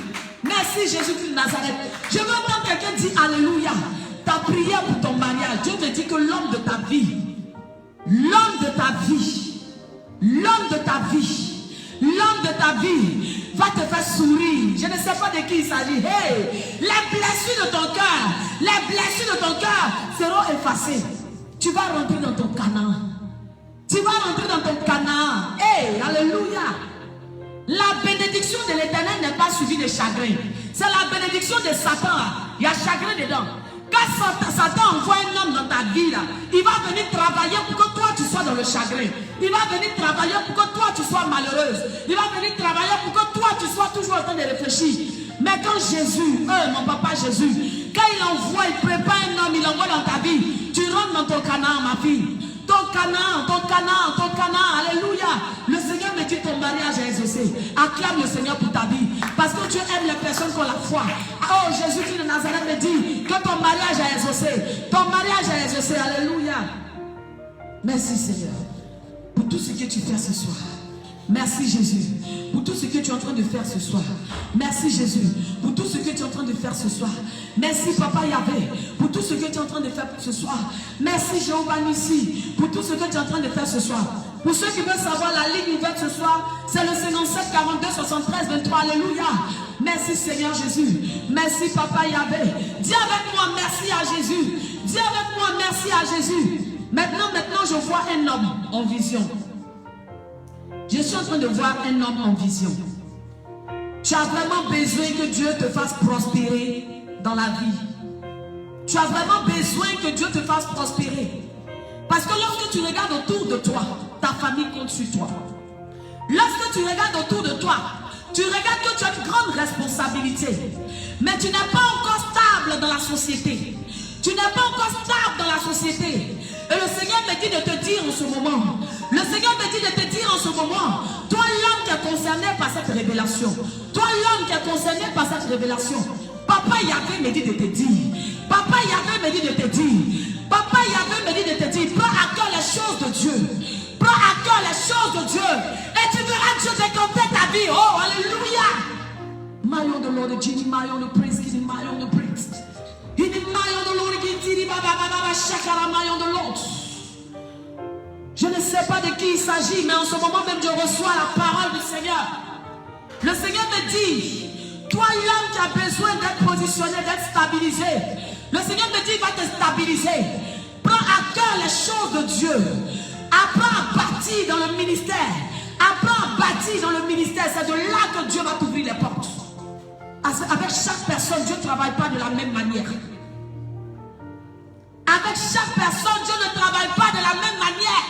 Merci Jésus de Nazareth. Je veux entendre quelqu'un dire Alléluia. Ta prière pour ton mariage. Dieu te dit que l'homme de ta vie, l'homme de ta vie, l'homme de ta vie, l'homme de ta vie va te faire sourire. Je ne sais pas de qui il s'agit. Hey, les blessures de ton cœur, les blessures de ton cœur seront effacées. Tu vas rentrer dans ton Canaan. Tu vas rentrer dans ton Canaan. Hey, alléluia. La bénédiction de l'Éternel n'est pas suivie de chagrin. C'est la bénédiction de Satan. Il y a chagrin dedans. Quand Satan envoie un homme dans ta vie, là, il va venir travailler pour que toi tu sois dans le chagrin. Il va venir travailler pour que toi tu sois malheureuse. Il va venir travailler pour que toi tu sois toujours en train de réfléchir. Mais quand Jésus, mon papa Jésus, quand il envoie, il prépare un homme, il envoie dans ta vie, tu rentres dans ton Canaan, ma fille. Ton Canaan, ton Canaan, ton Canaan, alléluia. Le Seigneur me dit ton mariage est exaucé. Acclame le Seigneur pour ta vie. Parce que Dieu aime les personnes qui ont la foi. Oh, Jésus-Christ de Nazareth me dit que ton mariage est exaucé. Ton mariage est exaucé, alléluia. Merci Seigneur pour tout ce que tu fais ce soir. Merci Jésus pour tout ce que tu es en train de faire ce soir. Merci Jésus pour tout ce que tu es en train de faire ce soir. Merci Papa Yahvé pour tout ce que tu es en train de faire ce soir. Merci Jéhovah Nissi pour tout ce que tu es en train de faire ce soir. Pour ceux qui veulent savoir la ligne ouverte ce soir, c'est le 57 42 73 23. Alléluia. Merci Seigneur Jésus. Merci Papa Yahvé. Dis avec moi merci à Jésus. Dis avec moi merci à Jésus. Maintenant je vois un homme en vision. Je suis en train de voir un homme en vision. Tu as vraiment besoin que Dieu te fasse prospérer dans la vie. Tu as vraiment besoin que Dieu te fasse prospérer. Parce que lorsque tu regardes autour de toi, ta famille compte sur toi. Lorsque tu regardes autour de toi, tu regardes que tu as une grande responsabilité. Mais tu n'es pas encore stable dans la société. Tu n'es pas encore stable dans la société. Et le Seigneur me dit de te dire en ce moment, le Seigneur me dit de te dire en ce moment, toi l'homme qui est concerné par cette révélation, toi l'homme qui est concerné par cette révélation, Papa Yahvé me dit de te dire, Papa Yahvé me dit de te dire, Papa Yahvé me dit de te dire, prends à cœur les choses de Dieu, prends à cœur les choses de Dieu, et tu verras Dieu décompter ta vie. Oh, alléluia. My on the Lord, Jenny, my on the praise, King, my on the praise. In the my on the Lord, Shakara, my on the Lord. Je ne sais pas de qui il s'agit, mais en ce moment même je reçois la parole du Seigneur. Le Seigneur me dit, toi l'homme qui a besoin d'être positionné, d'être stabilisé, le Seigneur me dit il va te stabiliser. Prends à cœur les choses de Dieu. Apprends à bâtir dans le ministère. Apprends à bâtir dans le ministère. C'est de là que Dieu va t'ouvrir les portes. Avec chaque personne, Dieu ne travaille pas de la même manière. Avec chaque personne, Dieu ne travaille pas de la même manière.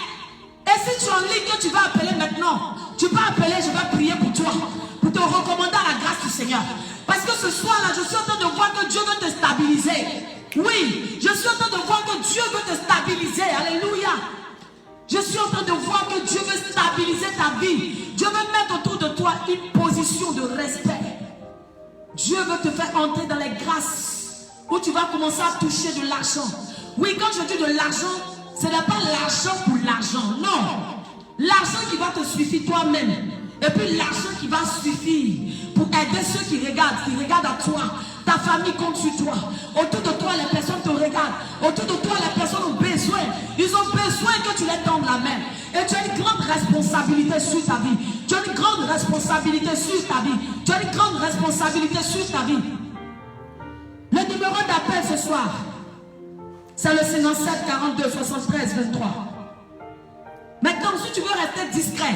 Et si tu es en ligne que tu vas appeler maintenant, tu peux appeler, je vais prier pour toi, pour te recommander à la grâce du Seigneur. Parce que ce soir-là, je suis en train de voir que Dieu veut te stabiliser. Oui, je suis en train de voir que Dieu veut te stabiliser. Alléluia. Je suis en train de voir que Dieu veut stabiliser ta vie. Dieu veut mettre autour de toi une position de respect. Dieu veut te faire entrer dans les grâces où tu vas commencer à toucher de l'argent. Oui, quand je dis de l'argent, ce n'est pas l'argent pour l'argent. Non. L'argent qui va te suffire toi-même. Et puis l'argent qui va suffire pour aider ceux qui regardent à toi. Ta famille compte sur toi. Autour de toi, les personnes te regardent. Autour de toi, les personnes ont besoin. Ils ont besoin que tu les tendes la main. Et tu as une grande responsabilité sur ta vie. Tu as une grande responsabilité sur ta vie. Tu as une grande responsabilité sur ta vie. Le numéro d'appel ce soir, c'est le 57 42 73 23. Maintenant, si tu veux rester discret,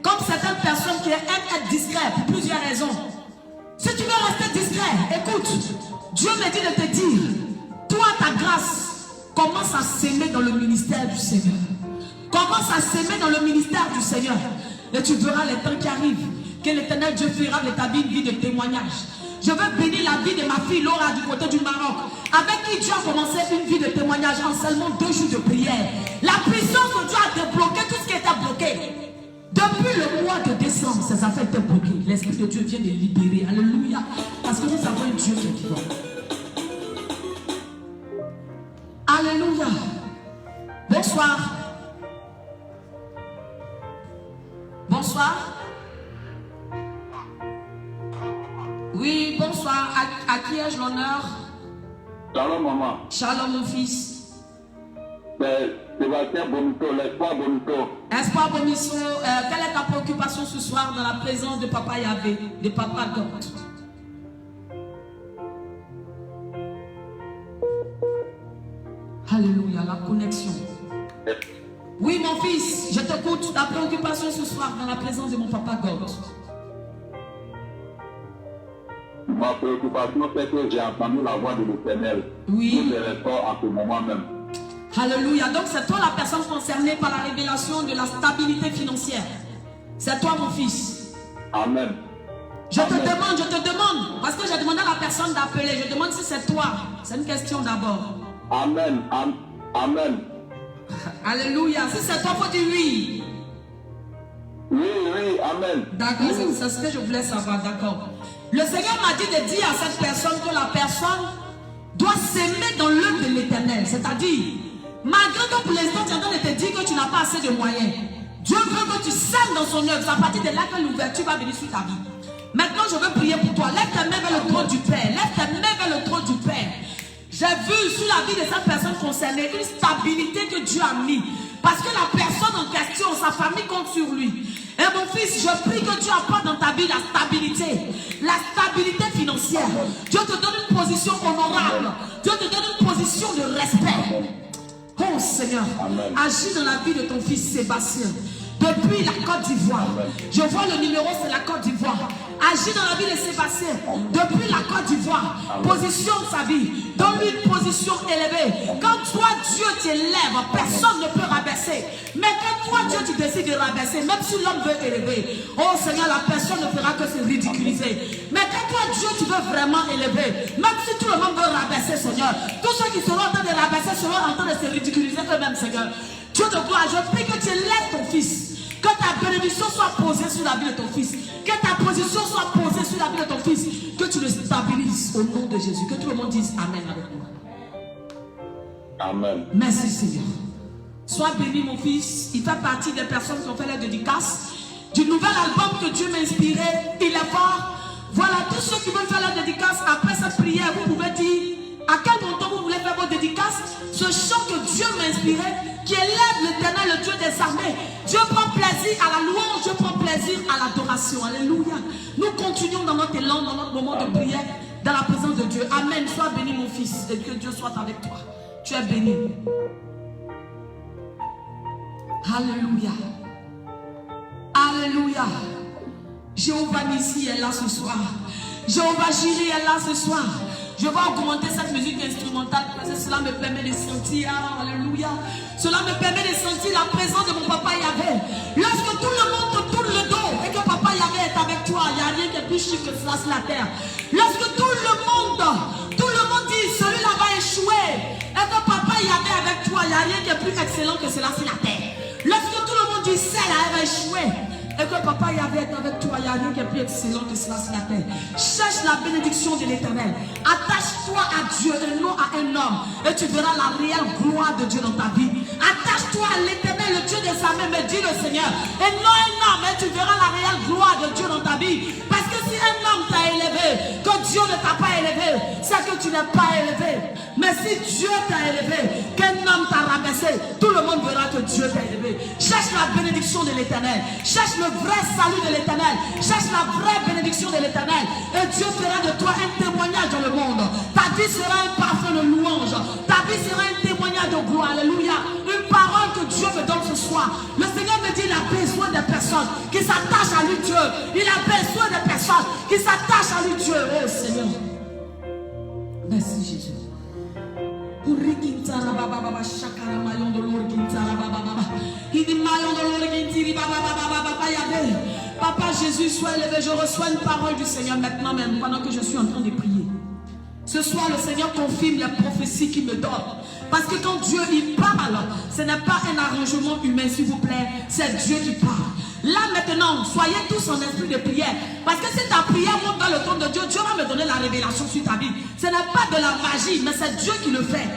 comme certaines personnes qui aiment être discrets pour plusieurs raisons, si tu veux rester discret, écoute, Dieu me dit de te dire, toi ta grâce, commence à s'aimer dans le ministère du Seigneur. Commence à s'aimer dans le ministère du Seigneur. Et tu verras les temps qui arrivent, que l'Éternel Dieu fera de ta vie une vie de témoignage. Je veux bénir la vie de ma fille Laura du côté du Maroc, avec qui Dieu a commencé une vie de témoignage en seulement 2 jours de prière. La puissance de Dieu a débloqué tout ce qui était bloqué. 2 Depuis le mois de décembre, ces affaires étaient bloquées. L'Esprit de Dieu vient de libérer. Alléluia. Parce que nous avons un Dieu qui est vivant. Alléluia. Bonsoir. Bonsoir. Oui, bonsoir. À qui ai-je l'honneur? Shalom, maman. Shalom, mon fils. C'est Sébastien Bonito, l'espoir Bonito. Espoir Bomisso, quelle est ta préoccupation ce soir dans la présence de Papa Yahvé, de Papa God? Alléluia, la connexion. Oui, mon fils, je t'écoute. Ta préoccupation ce soir dans la présence de mon Papa God. Ma préoccupation, c'est que j'ai entendu la voix de l'Éternel. Oui. Je ressors à ce moment même. Alléluia. Donc c'est toi la personne concernée par la révélation de la stabilité financière. C'est toi, mon fils. Amen. Je te demande, parce que j'ai demandé à la personne d'appeler. Je demande si c'est toi. C'est une question d'abord. Amen. Amen. Alléluia. Si c'est toi, il faut dire oui. Oui, amen. D'accord, c'est ce que je voulais savoir, d'accord. Le Seigneur m'a dit de dire à cette personne que la personne doit s'aimer dans l'œuvre de l'Éternel. C'est-à-dire, malgré que pour l'instant tu es en train de te dire que tu n'as pas assez de moyens, Dieu veut que tu s'aimes dans son œuvre. C'est à partir de là que l'ouverture va venir sur ta vie. Maintenant, je veux prier pour toi. Lève tes mains vers le trône du Père. Lève tes mains vers le trône du Père. J'ai vu sur la vie de cette personne concernée une stabilité que Dieu a mis. Parce que la personne en question, sa famille compte sur lui. Et mon fils, je prie que Dieu apporte dans ta vie la stabilité financière. Dieu te donne une position honorable. Dieu te donne une position de respect. Oh Seigneur, agis dans la vie de ton fils Sébastien. Depuis la Côte d'Ivoire, je vois le numéro, c'est la Côte d'Ivoire. Agis dans la vie de Sébastien. Depuis la Côte d'Ivoire, positionne sa vie. Donne-lui une position élevée. Quand toi, Dieu t'élève, personne ne peut rabaisser. Mais quand toi, Dieu, tu décides de rabaisser, même si l'homme veut élever, oh Seigneur, la personne ne fera que se ridiculiser. Mais quand toi, Dieu, tu veux vraiment élever, même si tout le monde veut rabaisser, Seigneur, tous ceux qui seront en train de rabaisser seront en train de se ridiculiser eux-mêmes, Seigneur. Dieu te gloire, je prie que tu élèves ton fils. Que ta bénédiction soit posée sur la vie de ton fils. Que ta position soit posée sur la vie de ton fils. Que tu le stabilises au nom de Jésus. Que tout le monde dise Amen avec moi. Amen. Merci Seigneur. Sois béni mon fils. Il fait partie des personnes qui ont fait la dédicace du nouvel album que Dieu m'a inspiré. Il est fort. Voilà, tous ceux qui veulent faire la dédicace après cette prière, vous pouvez dire à quel montant vous voulez faire vos dédicaces. Ce chant que Dieu m'a inspiré, qui élève l'Éternel, le Dieu des armées. Dieu prend plaisir à la louange, Dieu prend plaisir à l'adoration. Alléluia. Nous continuons dans notre élan, dans notre moment de prière, dans la présence de Dieu. Amen. Sois béni mon fils et que Dieu soit avec toi. Tu es béni. Alléluia. Alléluia. Jéhovah Nissi est là ce soir. Jéhovah Jireh est là ce soir. Je vais augmenter cette musique instrumentale parce que cela me permet de sentir, alléluia. Cela me permet de sentir la présence de mon Papa Yahvé. Lorsque tout le monde te tourne le dos et que Papa Yahvé est avec toi, il n'y a rien qui est plus chic que cela sur la terre. Lorsque tout le monde dit celui-là va échouer et que Papa Yahvé est avec toi, il n'y a rien qui est plus excellent que cela sur la terre. Lorsque tout le monde dit celle-là elle va échouer et que Papa Yahvé est avec toi, il n'y a rien qui est plus excellent que cela sur la terre. Cherche la bénédiction de l'Éternel. Attache-toi à Dieu et non à un homme. Et tu verras la réelle gloire de Dieu dans ta vie. Attache-toi à l'Éternel, le Dieu des armées, me dit le Seigneur. Et non un homme, et tu verras la réelle gloire de Dieu dans ta vie. Parce que si un homme t'a élevé, que Dieu ne t'a pas élevé, c'est que tu n'es pas élevé. Mais si Dieu t'a élevé, qu'un homme t'a rabaissé, tout le monde verra que Dieu t'a élevé. Cherche la bénédiction de l'Éternel. Cherche le vrai salut de l'Éternel. Cherche la vraie bénédiction de l'Éternel. Et Dieu fera de toi un témoignage dans le monde. Ta vie sera un parfum de louange. Ta vie sera un témoignage de gloire. Alléluia. Une parole que Dieu me donne ce soir. Le Seigneur me dit qu'il a besoin des personnes qui s'attachent à lui, Dieu. Il a besoin des personnes qui s'attachent à lui, Dieu. Oh Seigneur. Merci Jésus. Papa Jésus, sois élevé. Je reçois une parole du Seigneur maintenant même pendant que je suis en train de prier. Ce soir, le Seigneur confirme les prophéties qu'il me donne. Parce que quand Dieu il parle, ce n'est pas un arrangement humain, s'il vous plaît. C'est Dieu qui parle. Là maintenant, soyez tous en esprit de prière. Parce que si ta prière monte dans le trône de Dieu, Dieu va me donner la révélation sur ta vie. Ce n'est pas de la magie, mais c'est Dieu qui le fait.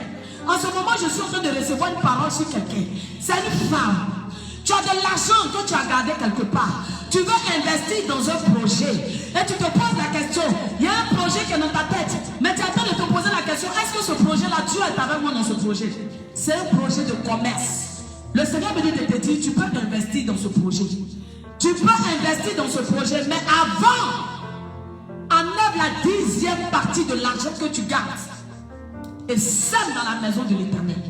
En ce moment, je suis en train de recevoir une parole sur quelqu'un. C'est une femme. Tu as de l'argent que tu as gardé quelque part. Tu veux investir dans un projet. Et tu te poses la question. Il y a un projet qui est dans ta tête. Mais tu es en train de te poser la question. Est-ce que ce projet-là, Dieu est avec moi dans ce projet? C'est un projet de commerce. Le Seigneur me dit de te dire, tu peux investir dans ce projet. Tu peux investir dans ce projet. Mais avant, enlève la 10e partie de l'argent que tu gardes. Et sème dans la maison de l'Éternel.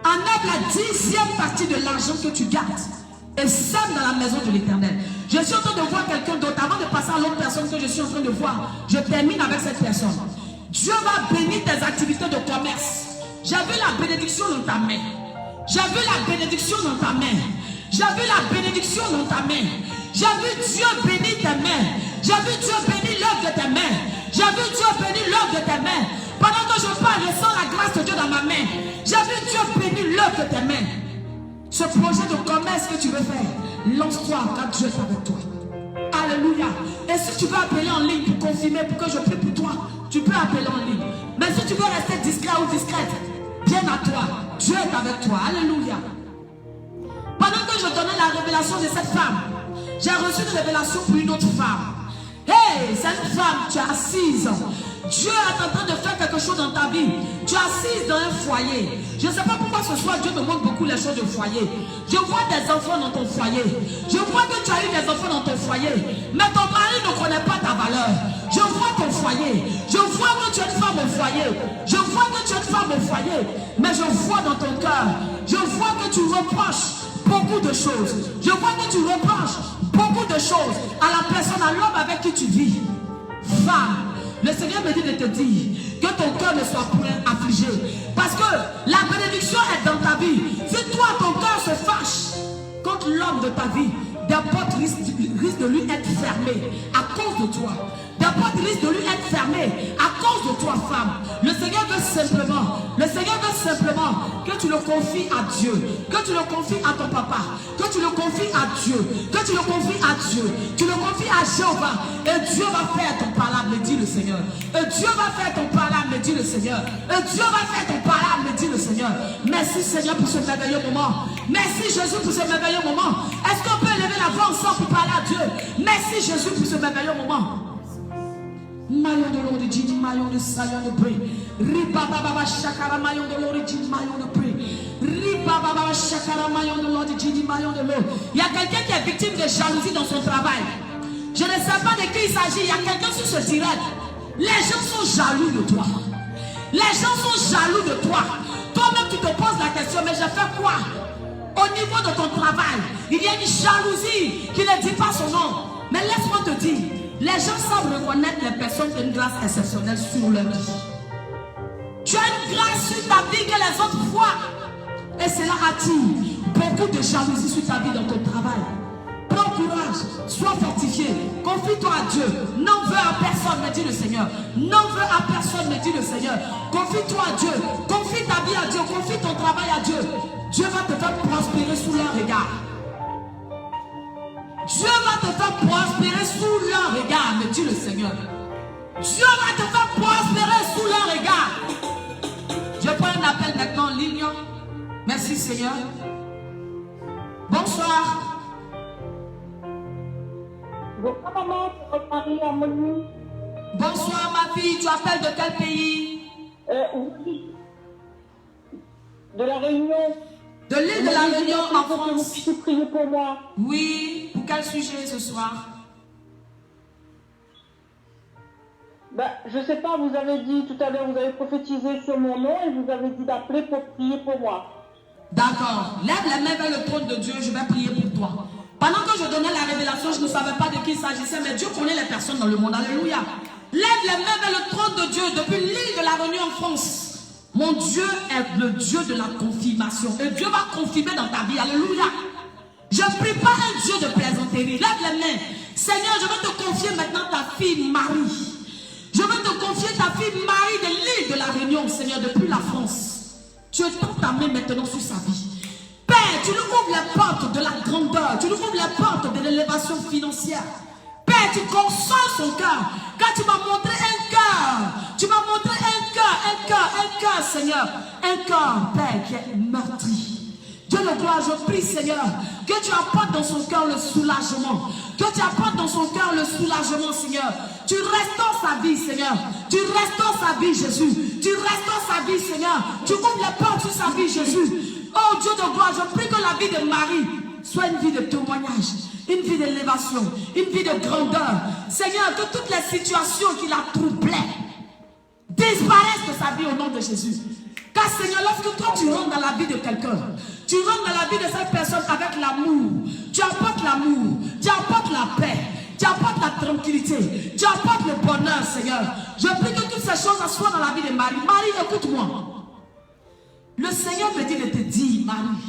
Enlève la 10e partie de l'argent que tu gardes. Et sème dans la maison de l'Éternel. Je suis en train de voir quelqu'un d'autre. Avant de passer à l'autre personne que je suis en train de voir, je termine avec cette personne. Dieu va bénir tes activités de commerce. J'ai vu la bénédiction dans ta main. J'ai vu la bénédiction dans ta main. J'ai vu la bénédiction dans ta main. J'ai vu Dieu bénir tes mains. J'ai vu Dieu bénir l'œuvre de tes mains. J'ai vu Dieu bénir l'œuvre de tes mains. Pendant que je parle, je sens la grâce de Dieu dans ma main. J'ai vu Dieu bénir l'œuvre de tes mains. Ce projet de commerce que tu veux faire, lance-toi quand Dieu est avec toi. Alléluia. Et si tu veux appeler en ligne pour confirmer, pour que je prie pour toi, tu peux appeler en ligne. Mais si tu veux rester discret ou discrète, bien à toi. Dieu est avec toi. Alléluia. Pendant que je donnais la révélation de cette femme, j'ai reçu une révélation pour une autre femme. Hey, cette femme, tu es assise. Dieu est en train de faire quelque chose dans ta vie. Tu es assise dans un foyer. Je ne sais pas pourquoi ce soir Dieu me montre beaucoup les choses de foyer. Je vois des enfants dans ton foyer. Je vois que tu as eu des enfants dans ton foyer. Mais ton mari ne connaît pas ta valeur. Je vois ton foyer. Je vois que tu es une femme au foyer. Je vois que tu es une femme au foyer. Mais je vois dans ton cœur. Je vois que tu reproches beaucoup de choses. Je vois que tu reproches beaucoup de choses à la personne, à l'homme avec qui tu vis. Femme, le Seigneur me dit de te dire que ton cœur ne soit point affligé. Parce que la bénédiction est dans ta vie. Si toi, ton cœur se fâche contre l'homme de ta vie, des portes risquent de lui être fermées à cause de toi. Des portes risquent de lui être fermées à cause de toi, femme. Le Seigneur veut simplement que tu le confies à Dieu, que tu le confies à ton papa, que tu le confies à Dieu, que tu le confies à Dieu, tu le confies à Jéhovah, et Dieu va faire ton parlable, me dit le Seigneur. Et Dieu va faire ton parlable, me dit le Seigneur. Et Dieu va faire ton parlable, me dit le Seigneur. Merci Seigneur pour ce merveilleux moment. Merci Jésus pour ce merveilleux moment. Est-ce qu'on peut lever la voix ensemble pour parler à Dieu? Merci Jésus pour ce merveilleux moment. Maillon de l'origine, maillon de saillon de prix. Riba baba shakara, maillon de l'origine, maillon de prix. Riba baba shakara, maillon de l'origine, maillon de l'eau. Il y a quelqu'un qui est victime de jalousie dans son travail. Je ne sais pas de qui il s'agit. Il y a quelqu'un sur ce direct. Les gens sont jaloux de toi. Les gens sont jaloux de toi. Toi-même tu te poses la question, mais je fais quoi? Au niveau de ton travail, il y a une jalousie qui ne dit pas son nom. Mais laisse-moi te dire, les gens savent reconnaître les personnes qui ont une grâce exceptionnelle sur leur vie. Tu as une grâce sur ta vie que les autres voient. Et cela attire beaucoup de jalousie sur ta vie dans ton travail. Prends courage, sois fortifié, confie-toi à Dieu. N'en veux à personne, me dit le Seigneur. N'en veux à personne, me dit le Seigneur. Confie-toi à Dieu, confie ta vie à Dieu, confie ton travail à Dieu. Dieu va te faire prospérer sous leur regard. Dieu va te faire prospérer sous leur regard, me dit le Seigneur. Dieu va te faire prospérer sous leur regard. Je prends un appel maintenant en ligne. Merci Seigneur. Bonsoir. Bonsoir maman, c'est Marie Harmonie. Bonsoir ma fille, tu appelles de quel pays? Oui. De la Réunion. De l'île de la Réunion en France. Vous puissiez prier pour moi. Oui, pour quel sujet ce soir? Je ne sais pas, vous avez dit tout à l'heure, vous avez prophétisé sur mon nom et vous avez dit d'appeler pour prier pour moi. D'accord, lève les mains vers le trône de Dieu, je vais prier pour toi. Pendant que je donnais la révélation, je ne savais pas de qui il s'agissait, mais Dieu connaît les personnes dans le monde. Alléluia. Lève les mains vers le trône de Dieu depuis l'île de la Réunion en France. Mon Dieu est le Dieu de la confirmation. Et Dieu va confirmer dans ta vie. Alléluia. Je ne prie pas un Dieu de plaisanterie. Lève les mains. Seigneur, je vais te confier maintenant ta fille Marie. Je vais te confier ta fille Marie de l'île de la Réunion, Seigneur, depuis la France. Tu étends ta main maintenant sur sa vie. Père, tu nous ouvres les portes de la grandeur, tu nous ouvres les portes de l'élévation financière. Père, tu consoles son cœur. Quand tu m'as montré un cœur, tu m'as montré un cœur, Seigneur. Un cœur, Père, qui est meurtri. Dieu le gloire, je prie, Seigneur, que tu apportes dans son cœur le soulagement. Que tu apportes dans son cœur le soulagement, Seigneur. Tu restaures sa vie, Seigneur. Tu restaures sa vie, Jésus. Tu restaures sa vie, Seigneur. Tu ouvres les portes sur sa vie, Jésus. Oh Dieu de gloire, je prie que la vie de Marie soit une vie de témoignage, une vie d'élévation, une vie de grandeur. Seigneur, que toutes les situations qui la troublaient disparaissent de sa vie au nom de Jésus. Car Seigneur, lorsque toi tu rentres dans la vie de quelqu'un, tu rentres dans la vie de cette personne avec l'amour, tu apportes l'amour, tu apportes la paix, tu apportes la tranquillité, tu apportes le bonheur, Seigneur. Je prie que toutes ces choses soient dans la vie de Marie. Marie, écoute-moi. Le Seigneur me dit de te dire, Marie.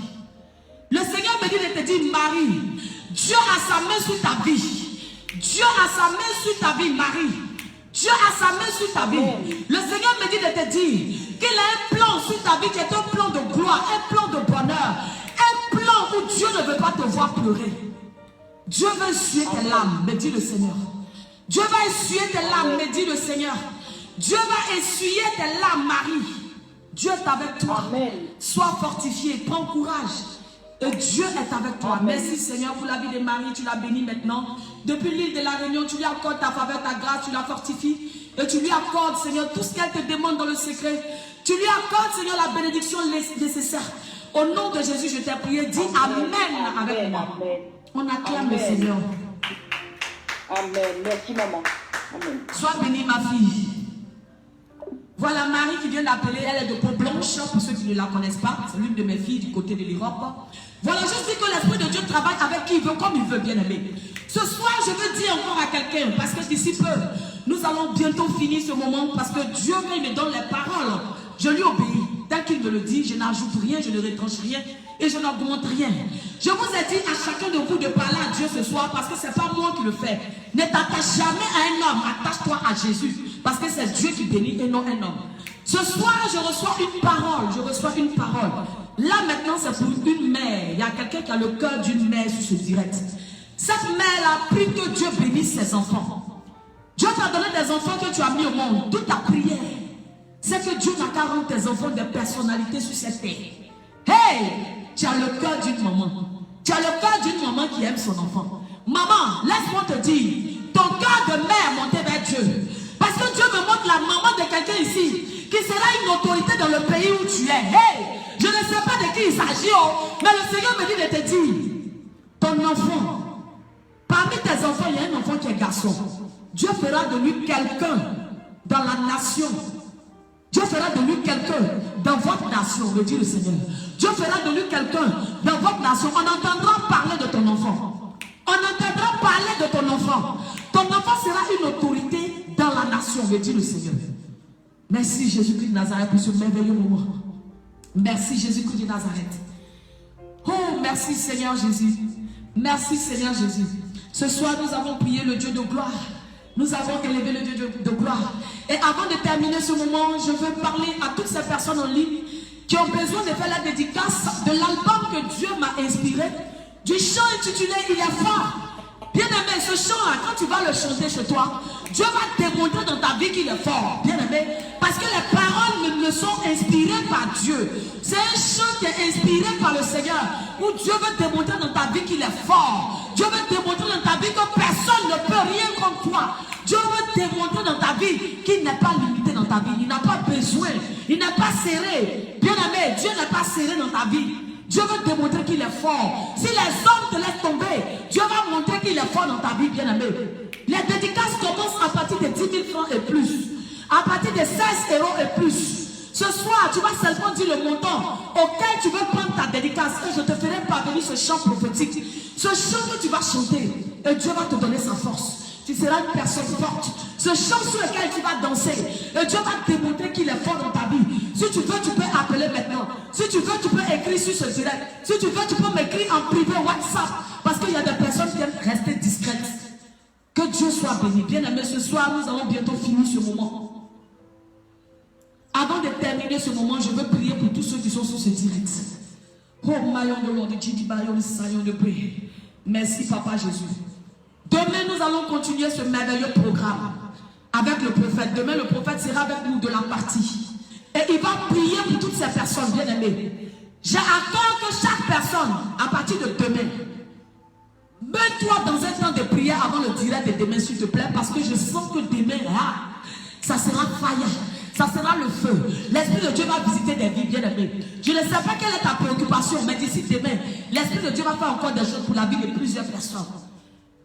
Le Seigneur me dit de te dire, Marie, Dieu a sa main sur ta vie. Dieu a sa main sur ta vie, Marie. Dieu a sa main sur ta vie. Le Seigneur me dit de te dire qu'il a un plan sur ta vie qui est un plan de gloire, un plan de bonheur, un plan où Dieu ne veut pas te voir pleurer. Dieu va essuyer tes larmes, me dit le Seigneur. Dieu va essuyer tes larmes, me dit le Seigneur. Dieu va essuyer tes larmes, Marie. Dieu est avec toi. Amen. Sois fortifié, prends courage. Et Dieu est avec toi. Amen. Merci Seigneur pour la vie de Marie. Tu l'as bénie maintenant. Depuis l'île de la Réunion, tu lui accordes ta faveur, ta grâce, tu la fortifies. Et tu lui accordes, Seigneur, tout ce qu'elle te demande dans le secret. Tu lui accordes, Seigneur, la bénédiction nécessaire. Au nom de Jésus, je t'ai prié. Dis Amen, avec moi. Amen. On acclame Amen. le Seigneur. Amen. Merci, maman. Amen. Sois bénie, ma fille. Voilà Marie qui vient d'appeler. Elle est de peau blanche, pour ceux qui ne la connaissent pas. C'est l'une de mes filles du côté de l'Europe. Voilà, je dis que l'Esprit de Dieu travaille avec qui il veut, comme il veut, bien aimé. Ce soir, je veux dire encore à quelqu'un, parce que d'ici peu, nous allons bientôt finir ce moment, parce que Dieu, quand il me donne les paroles, je lui obéis. Dès qu'il me le dit, je n'ajoute rien, je ne retranche rien, et je n'augmente rien. Je vous ai dit à chacun de vous de parler à Dieu ce soir, parce que ce n'est pas moi qui le fais. Ne t'attache jamais à un homme, attache-toi à Jésus, parce que c'est Dieu qui bénit et non un homme. Ce soir, je reçois une parole, Là maintenant, c'est pour une mère. Il y a quelqu'un qui a le cœur d'une mère sur ce direct. Cette mère a pris que Dieu bénisse ses enfants. Dieu t'a donné des enfants que tu as mis au monde. Toute ta prière, c'est que Dieu n'a qu'à rendre tes enfants des personnalités sur cette terre. Hey, tu as le cœur d'une maman. Tu as le cœur d'une maman qui aime son enfant. Maman, laisse-moi te dire, ton cœur de mère monté vers Dieu. Parce que Dieu me montre la maman de quelqu'un ici qui sera une autorité dans le pays où tu es. Hey, je ne sais pas de qui il s'agit, mais le Seigneur me dit de te dire, ton enfant, parmi tes enfants, il y a un enfant qui est garçon. Dieu fera de lui quelqu'un dans la nation. Dieu fera de lui quelqu'un dans votre nation, me dit le Seigneur. Dieu fera de lui quelqu'un dans votre nation. On entendra parler de ton enfant. On entendra parler de ton enfant. Ton enfant sera une autorité dans la nation, me dit le Seigneur. Merci Jésus-Christ de Nazareth pour ce merveilleux moment. Merci Jésus-Christ de Nazareth. Oh, merci Seigneur Jésus. Merci Seigneur Jésus. Ce soir, nous avons prié le Dieu de gloire. Nous avons élevé le Dieu de gloire. Et avant de terminer ce moment, je veux parler à toutes ces personnes en ligne qui ont besoin de faire la dédicace de l'album que Dieu m'a inspiré, du chant intitulé « Il est fort ». Bien aimé, ce chant-là, quand tu vas le chanter chez toi, Dieu va te démontrer dans ta vie qu'il est fort. Bien aimé, parce que les paroles me sont inspirées par Dieu. C'est un chant qui est inspiré par le Seigneur, où Dieu veut te démontrer dans ta vie qu'il est fort. Dieu veut te démontrer dans ta vie que personne ne peut rien contre toi. Dieu veut te démontrer dans ta vie qu'il n'est pas limité dans ta vie. Il n'a pas besoin. Il n'est pas serré. Bien aimé, Dieu n'est pas serré dans ta vie. Dieu veut te démontrer qu'il est fort. Si les hommes te laissent tomber, Dieu va montrer qu'il est fort dans ta vie, bien aimé. Les dédicaces commencent à partir de 10 000 francs et plus. À partir de 16 € et plus. Ce soir, tu vas seulement dire le montant auquel tu veux prendre ta dédicace. Et je te ferai parvenir ce chant prophétique. Ce chant que tu vas chanter. Et Dieu va te donner sa force. Tu seras une personne forte. Ce chant sur lequel tu vas danser. Et Dieu va te démontrer qu'il est fort dans ta vie. Si tu veux, tu peux appeler maintenant. Si tu veux, tu peux écrire sur ce direct. Si tu veux, tu peux m'écrire en privé WhatsApp. Parce qu'il y a des personnes qui aiment rester discrètes. Que Dieu soit béni. Bien aimé, ce soir, nous allons bientôt finir ce moment. Avant de terminer ce moment, je veux prier pour tous ceux qui sont sur ce direct. Oh, maillon de l'ordre, Tchidibayon, Sayon de Bré. Merci, Papa Jésus. Demain, nous allons continuer ce merveilleux programme avec le prophète. Demain, le prophète sera avec nous de la partie. Et il va prier pour toutes ces personnes bien-aimées. J'ai à cœur que chaque personne, à partir de demain, mets-toi dans un temps de prière avant le direct de demain, s'il te plaît, parce que je sens que demain, là, ça sera fire. Ça sera le feu. L'Esprit de Dieu va visiter des vies bien-aimées. Je ne sais pas quelle est ta préoccupation, mais d'ici demain, l'Esprit de Dieu va faire encore des choses pour la vie de plusieurs personnes.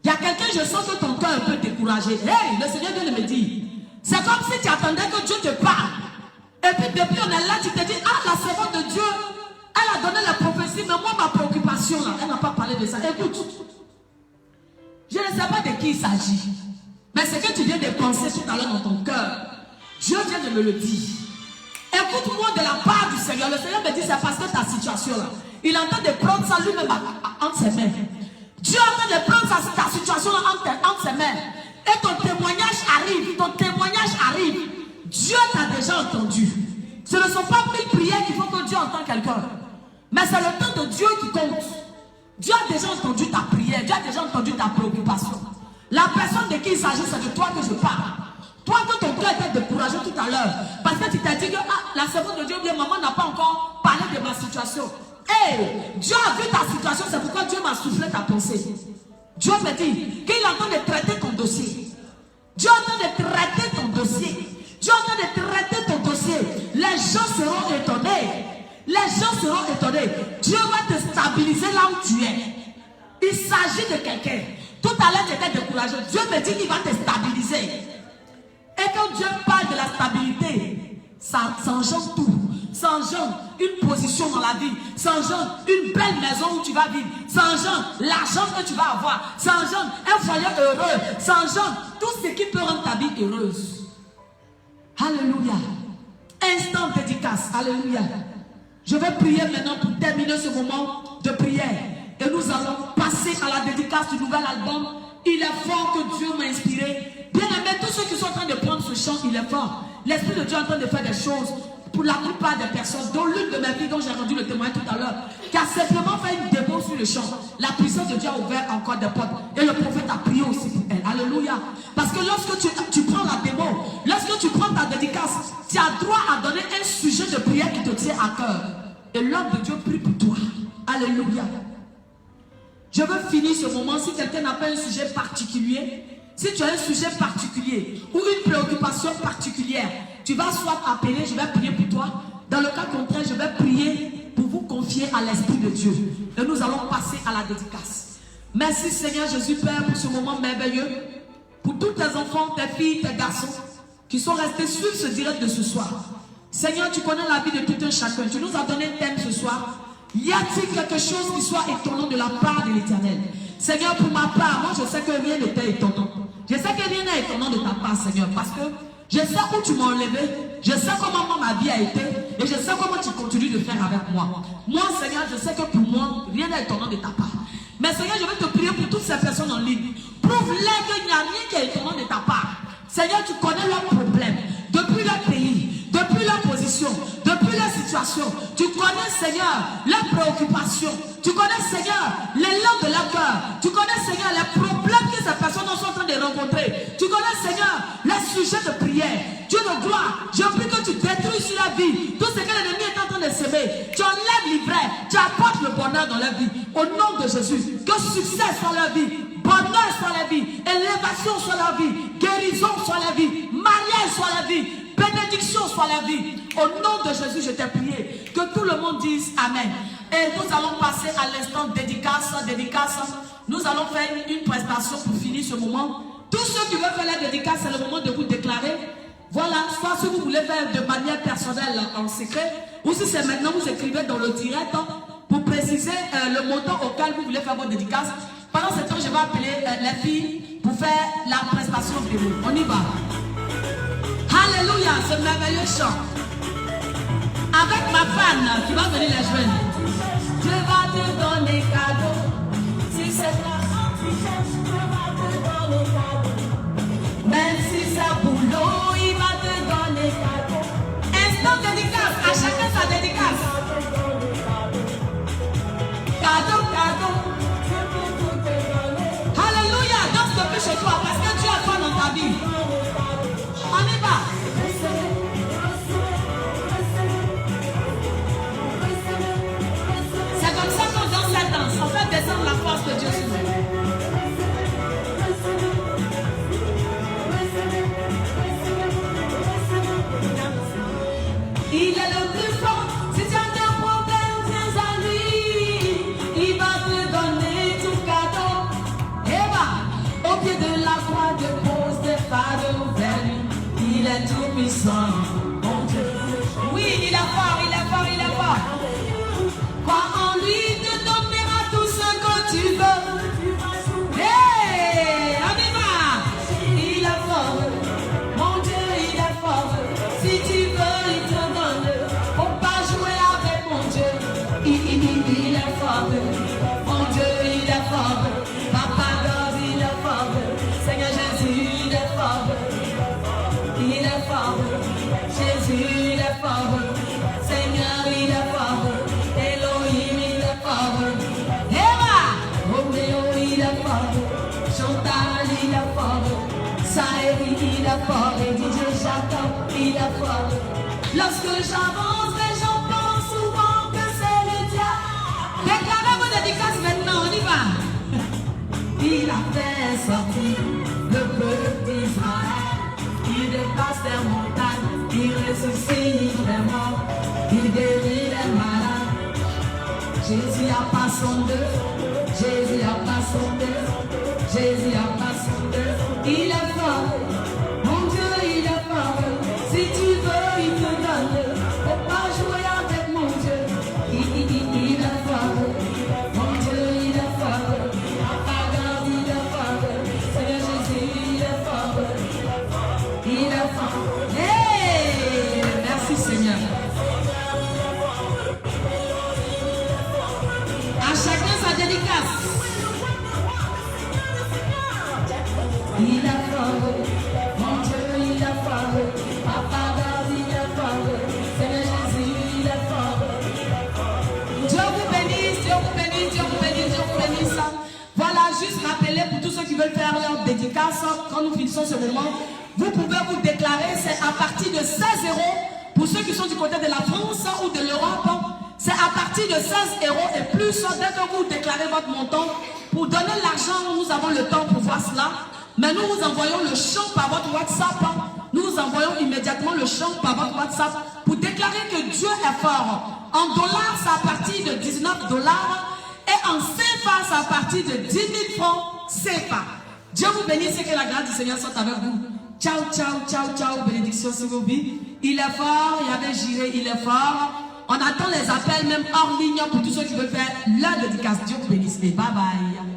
Il y a quelqu'un, je sens que ton cœur est un peu découragé. Hey, le Seigneur vient de me dire, c'est comme si tu attendais que Dieu te parle. Et puis depuis on est là, tu te dis, ah, la servante de Dieu, elle a donné la prophétie, mais moi, ma préoccupation, là, elle n'a pas parlé de ça. Écoute, je ne sais pas de qui il s'agit, mais ce que tu viens de penser tout à l'heure dans ton cœur, Dieu vient de me le dire. Écoute-moi de la part du Seigneur. Le Seigneur me dit, c'est parce que ta situation là, il est en train de prendre ça lui-même entre ses mains. Dieu est en train de prendre ta situation là entre ses mains. Et ton témoignage arrive. Dieu t'a déjà entendu. Ce ne sont pas 1000 prières qu'il faut que Dieu entende quelqu'un. Mais c'est le temps de Dieu qui compte. Dieu a déjà entendu ta prière. Dieu a déjà entendu ta préoccupation. La personne de qui il s'agit, c'est de toi que je parle. Toi que ton cœur était découragé tout à l'heure, parce que tu t'es dit que la servante de Dieu, bien maman n'a pas encore parlé de ma situation. Hey, Dieu a vu ta situation, c'est pourquoi Dieu m'a soufflé ta pensée. Dieu me dit qu'il est en train de traiter ton dossier. Dieu est en train de traiter ton dossier. Dieu est en train de traiter ton dossier. Les gens seront étonnés. Les gens seront étonnés. Dieu va te stabiliser là où tu es. Il s'agit de quelqu'un. Tout à l'heure, tu étais découragé. Dieu me dit qu'il va te stabiliser. Et quand Dieu parle de la stabilité, ça engendre tout. Ça engendre une position dans la vie. Ça engendre une belle maison où tu vas vivre. Ça engendre l'argent que tu vas avoir. Ça engendre un foyer heureux. Ça engendre tout ce qui peut rendre ta vie heureuse. Alléluia. Instant dédicace. Alléluia. Je vais prier maintenant pour terminer ce moment de prière. Et nous allons passer à la dédicace du nouvel album. Il est fort que Dieu m'a inspiré. Bien aimé, tous ceux qui sont en train de prendre ce chant, il est fort. L'Esprit de Dieu est en train de faire des choses pour la plupart des personnes, dont l'une de mes filles, dont j'ai rendu le témoin tout à l'heure, qui a simplement fait une démo sur le chant. La puissance de Dieu a ouvert encore des portes. Et le prophète a prié aussi pour elle. Alléluia. Parce que lorsque tu prends la démo, lorsque tu prends ta dédicace, tu as droit à donner un sujet de prière qui te tient à cœur. Et l'homme de Dieu prie pour toi. Alléluia. Je veux finir ce moment. Si quelqu'un n'a pas un sujet particulier, si tu as un sujet particulier ou une préoccupation particulière, tu vas soit appeler, je vais prier pour toi. Dans le cas contraire, je vais prier pour vous confier à l'Esprit de Dieu. Et nous allons passer à la dédicace. Merci Seigneur Jésus Père pour ce moment merveilleux. Pour tous tes enfants, tes filles, tes garçons qui sont restés suivre ce direct de ce soir. Seigneur, tu connais la vie de tout un chacun. Tu nous as donné un thème ce soir. Y a-t-il quelque chose qui soit étonnant de la part de l'Éternel? Seigneur, pour ma part, moi je sais que rien n'était étonnant. Je sais que rien n'est étonnant de ta part, Seigneur, parce que je sais où tu m'as enlevé, je sais comment ma vie a été, et je sais comment tu continues de faire avec moi. Moi, Seigneur, je sais que pour moi, rien n'est étonnant de ta part. Mais Seigneur, je vais te prier pour toutes ces personnes en ligne. Prouve-leur qu'il n'y a rien qui est étonnant de ta part. Seigneur, tu connais leurs problèmes, depuis leur pays, depuis leur position, depuis leur situation. Tu connais, Seigneur, leurs préoccupations. Tu connais, Seigneur, l'élan de leur cœur. Tu connais, Seigneur, les problèmes que ces personnes sont en train de rencontrer. Tu connais, Seigneur, les sujets de prière. Dieu de gloire, je prie que tu détruis sur la vie tout ce que l'ennemi est en train de s'aimer. Tu enlèves l'ivraie, tu apportes le bonheur dans leur vie. Au nom de Jésus, que succès soit leur vie, bonheur soit la vie, élévation soit la vie, guérison soit la vie, mariage soit la vie, bénédiction soit la vie. Au nom de Jésus, je t'ai prié. Que tout le monde dise Amen. Et nous allons passer à l'instant dédicace. Nous allons faire une prestation pour finir ce moment. Tous ceux qui veulent faire la dédicace, c'est le moment de vous déclarer. Voilà, soit si vous voulez faire de manière personnelle en secret, ou si c'est maintenant, vous écrivez dans le direct pour préciser le montant auquel vous voulez faire votre dédicace. Pendant ce temps, je vais appeler les filles pour faire la prestation vidéo. On y va. Alléluia, ce merveilleux chant. Avec ma fan qui va venir les joindre. Dieu va te donner cadeau. Si c'est l'argent tu cherches, Dieu va te donner cadeau. Même si c'est boulot, il va te donner cadeau. Instant dédicace, à chacun sa dédicace. Il est le plus fort. Si tu as des problèmes, viens à lui. Il va te donner tout cadeau. Et va au pied de la croix, dépose tes fardeaux vers lui. Il est tout puissant, mon Dieu. Oui, il est fort, il est fort, il est fort. Crois en lui, te donnera tout ce que tu veux. Hey, on y va. Il est fort, mon Dieu, il est fort. Si tu veux, il te donne. Faut pas jouer avec mon Dieu. Il est fort, mon Dieu, il est fort. Papa God, il est fort. Seigneur Jésus, il est fort. Il est fort. Jésus, il est fort. Seigneur, il est fort. Elohim, il est fort. Eva, Roméo, il est fort. Chantal, il est fort. Saïri, il est fort. Et DJ Jacob, il est fort. Lorsque j'avance, les gens pensent souvent que c'est le diable. Déclarez vos dédicaces maintenant, on y va. Il a fait sortir le peuple d'Israël. Il dépasse les montagnes, il ressuscite les morts, il guérit les malades. Jésus a pas son deux, Jésus a pas son deux, Jésus a pas son deux. Il est fort, mon Dieu, il est fort. Si tu veux, il te donne. Faut pas jouer avec mon Dieu. Il est fort, mon Dieu, il est fort. Papa God, il est fort. Seigneur Jésus, il est fort. Il est fort. Hey! Merci Seigneur. À chacun sa dédicace. Il est fort. Mon Dieu, il est fort. Papa God, il est fort. Seigneur Jésus, il est fort. Dieu vous bénisse, Dieu vous bénisse, Dieu vous bénisse, Dieu vous bénisse. Voilà, juste rappeler pour tous ceux qui veulent faire leur dédicace, quand nous finissons ce moment, vous pouvez vous déclarer, c'est à partir de 16 euros. Pour ceux qui sont du côté de la France ou de l'Europe, c'est à partir de 16 euros et plus. Dès que vous déclarez votre montant, pour donner l'argent, nous avons le temps pour voir cela. Mais nous vous envoyons le chant par votre WhatsApp. Nous vous envoyons immédiatement le chant par votre WhatsApp pour déclarer que Dieu est fort. En dollars, c'est à partir de 19 dollars. Et en CFA, c'est à partir de 10 000 francs CFA. Dieu vous bénisse et que la grâce du Seigneur soit avec vous. Ciao, ciao, ciao, ciao. Bénédiction sur vos vies. Il est fort. Il y avait Jiré, il est fort. On attend les appels même hors ligne pour tous ceux qui veulent faire leur dédicace. Dieu vous bénisse et bye bye.